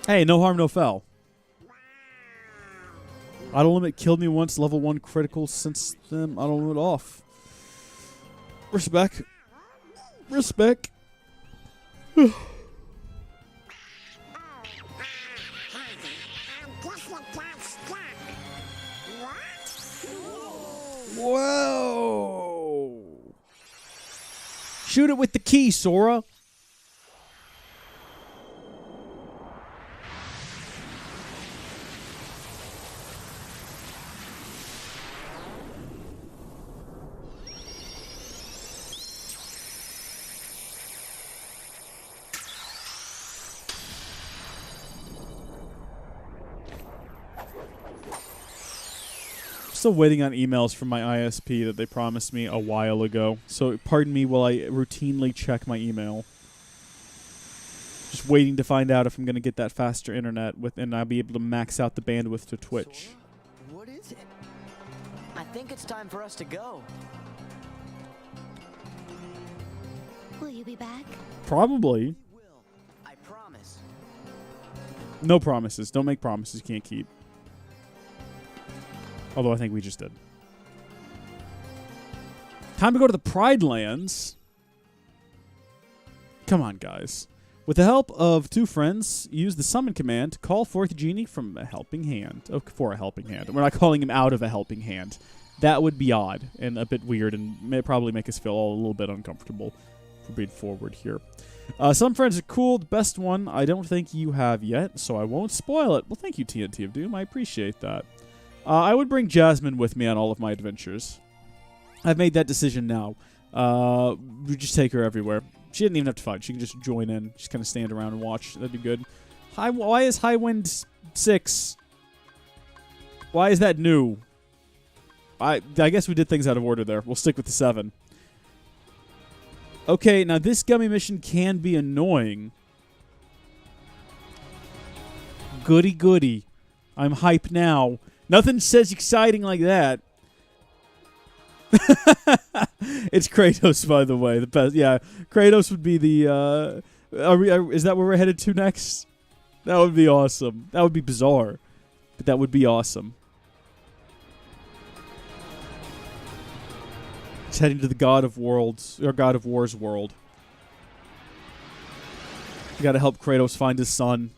Hey, no harm, no foul. Auto limit killed me once, level 1 critical. Since then, auto limit off. Respect. Respect. Whoa! Shoot it with the key, Sora. Still waiting on emails from my ISP that they promised me a while ago. So pardon me while I routinely check my email. Just waiting to find out if I'm going to get that faster internet and I'll be able to max out the bandwidth to Twitch. What is it? I think it's time for us to go. Will you be back? Probably. We will. I promise. No promises. Don't make promises you can't keep. Although I think we just did. Time to go to the Pride Lands. Come on, guys. With the help of 2 friends, use the summon command to call forth Genie from a helping hand. Oh, for a helping hand. We're not calling him out of a helping hand. That would be odd and a bit weird and may probably make us feel all a little bit uncomfortable for being forward here. Some friends are cool. The best one I don't think you have yet, so I won't spoil it. Well, thank you, TNT of Doom. I appreciate that. I would bring Jasmine with me on all of my adventures. I've made that decision now. We just take her everywhere. She didn't even have to fight. She can just join in. Just kind of stand around and watch. That'd be good. Why is High Wind 6? Why is that new? I guess we did things out of order there. We'll stick with the 7. Okay, now this gummy mission can be annoying. Goody goody. I'm hype now. Nothing says exciting like that. It's Kratos, by the way. The best. Yeah, Kratos would be the... is that where we're headed to next? That would be awesome. That would be bizarre. But that would be awesome. It's heading to the God of Worlds, or God of War's world. You gotta help Kratos find his son.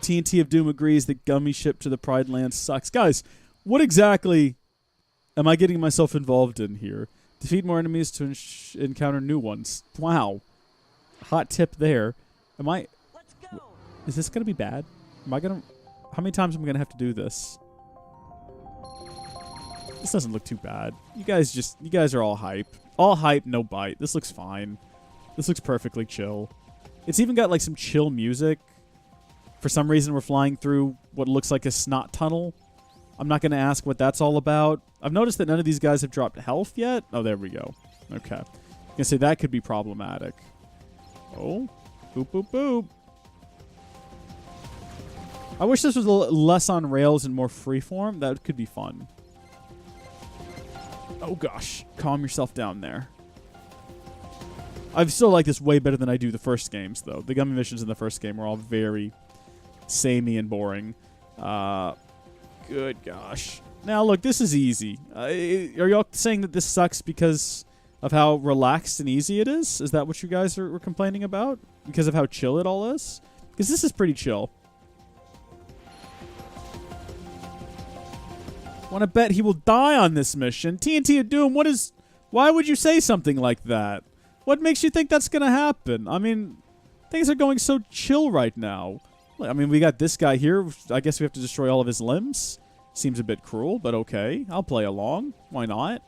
TNT of Doom agrees that gummy ship to the Pride Land sucks. Guys, what exactly am I getting myself involved in here? Defeat more enemies to encounter new ones. Wow. Hot tip there. Let's go. Is this going to be bad? Am I going to... How many times am I going to have to do this? This doesn't look too bad. You guys are all hype. All hype, no bite. This looks fine. This looks perfectly chill. It's even got like some chill music. For some reason, we're flying through what looks like a snot tunnel. I'm not going to ask what that's all about. I've noticed that none of these guys have dropped health yet. Oh, there we go. Okay. gonna say that could be problematic. Oh, boop, boop, boop. I wish this was less on rails and more freeform. That could be fun. Oh gosh, calm yourself down there. I still like this way better than I do the first games, though. The gummy missions in the first game were all very samey and boring. Good gosh. Now, look, this is easy. Are y'all saying that this sucks because of how relaxed and easy it is? Is that what you guys were complaining about? Because of how chill it all is? Because this is pretty chill. Want to bet he will die on this mission. TNT of Doom, why would you say something like that? What makes you think that's going to happen? I mean, things are going so chill right now. I mean, we got this guy here. I guess we have to destroy all of his limbs. Seems a bit cruel, but okay. I'll play along. Why not?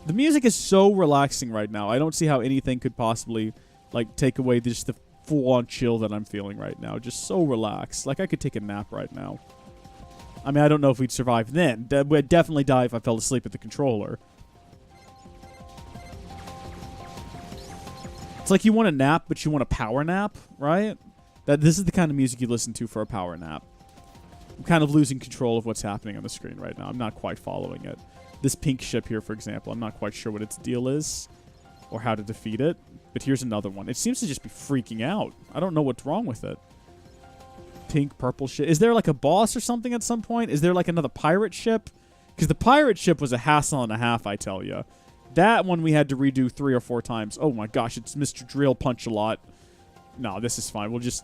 The music is so relaxing right now. I don't see how anything could possibly, like, take away just the full-on chill that I'm feeling right now. Just so relaxed. Like, I could take a nap right now. I mean, I don't know if we'd survive then. We'd definitely die if I fell asleep at the controller. It's like you want a nap, but you want a power nap, right? This is the kind of music you listen to for a power nap. I'm kind of losing control of what's happening on the screen right now. I'm not quite following it. This pink ship here, for example, I'm not quite sure what its deal is or how to defeat it. But here's another one. It seems to just be freaking out. I don't know what's wrong with it. Pink, purple ship. Is there like a boss or something at some point? Is there like another pirate ship? Because the pirate ship was a hassle and a half, I tell you. That one we had to redo 3 or 4 times. Oh my gosh, it's Mr. Drill Punch a lot. No, this is fine. We'll just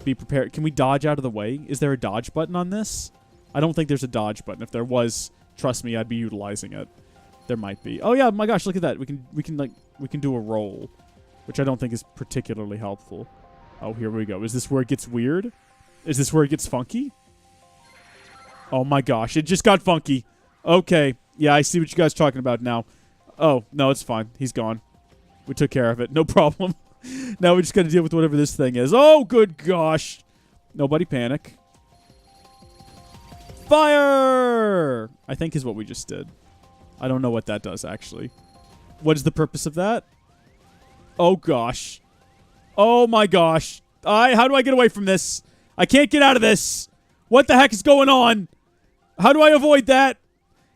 be prepared. Can we dodge out of the way? Is there a dodge button on this? I don't think there's a dodge button. If there was, trust me, I'd be utilizing it. There might be. Oh yeah, my gosh, look at that. We can do a roll, which I don't think is particularly helpful. Oh, here we go. Is this where it gets weird? Is this where it gets funky? Oh my gosh, it just got funky. Okay. Yeah, I see what you guys are talking about now. Oh, no, it's fine. He's gone. We took care of it. No problem. Now we just got to deal with whatever this thing is. Oh, good gosh. Nobody panic. Fire! I think is what we just did. I don't know what that does, actually. What is the purpose of that? Oh, gosh. Oh, my gosh. How do I get away from this? I can't get out of this. What the heck is going on? How do I avoid that?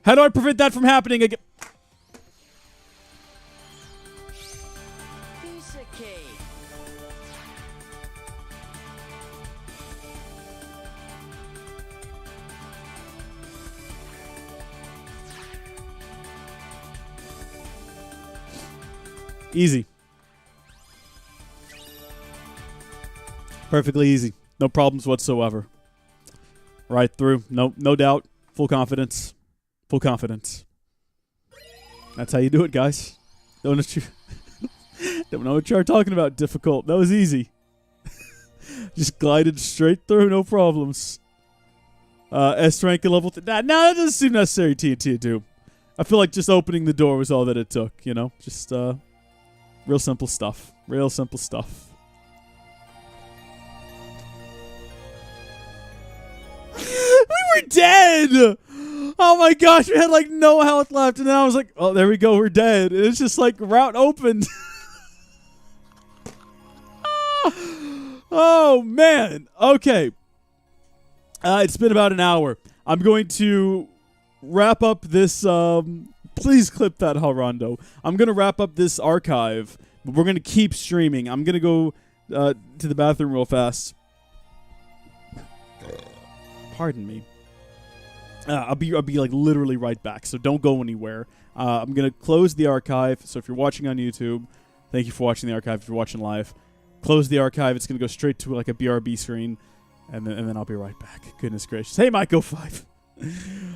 How do I prevent that from happening again? Piece of cake. Easy. Perfectly easy. No problems whatsoever. Right through. No doubt. Full confidence. Full confidence. That's how you do it, guys. Don't know what you're talking about. Difficult. That was easy. Just glided straight through, no problems. S rank and level. Nah, that doesn't seem necessary. TNT do. I feel like just opening the door was all that it took. You know, just real simple stuff. Real simple stuff. We were dead. Oh my gosh, we had like no health left, and then I was like, oh, there we go, we're dead. And it's just like route opened. Oh man. Okay. It's been about an hour. I'm going to wrap up this please clip that, Halrondo. I'm going to wrap up this archive, but we're going to keep streaming. I'm going to go to the bathroom real fast. Pardon me. I'll be like literally right back, so don't go anywhere. I'm gonna close the archive. So if you're watching on YouTube, thank you for watching the archive. If you're watching live, close the archive. It's gonna go straight to like a BRB screen, and then I'll be right back. Goodness gracious! Hey, Mike 05,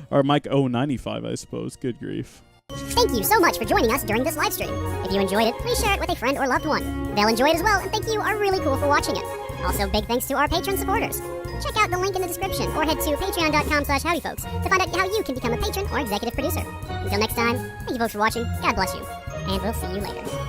or Mike 095, I suppose. Good grief. Thank you so much for joining us during this live stream. If you enjoyed it, please share it with a friend or loved one. They'll enjoy it as well, and think you are really cool for watching it. Also, big thanks to our Patreon supporters. Check out the link in the description or head to patreon.com/howdyfolks to find out how you can become a patron or executive producer. Until next time, thank you folks for watching, God bless you, and we'll see you later.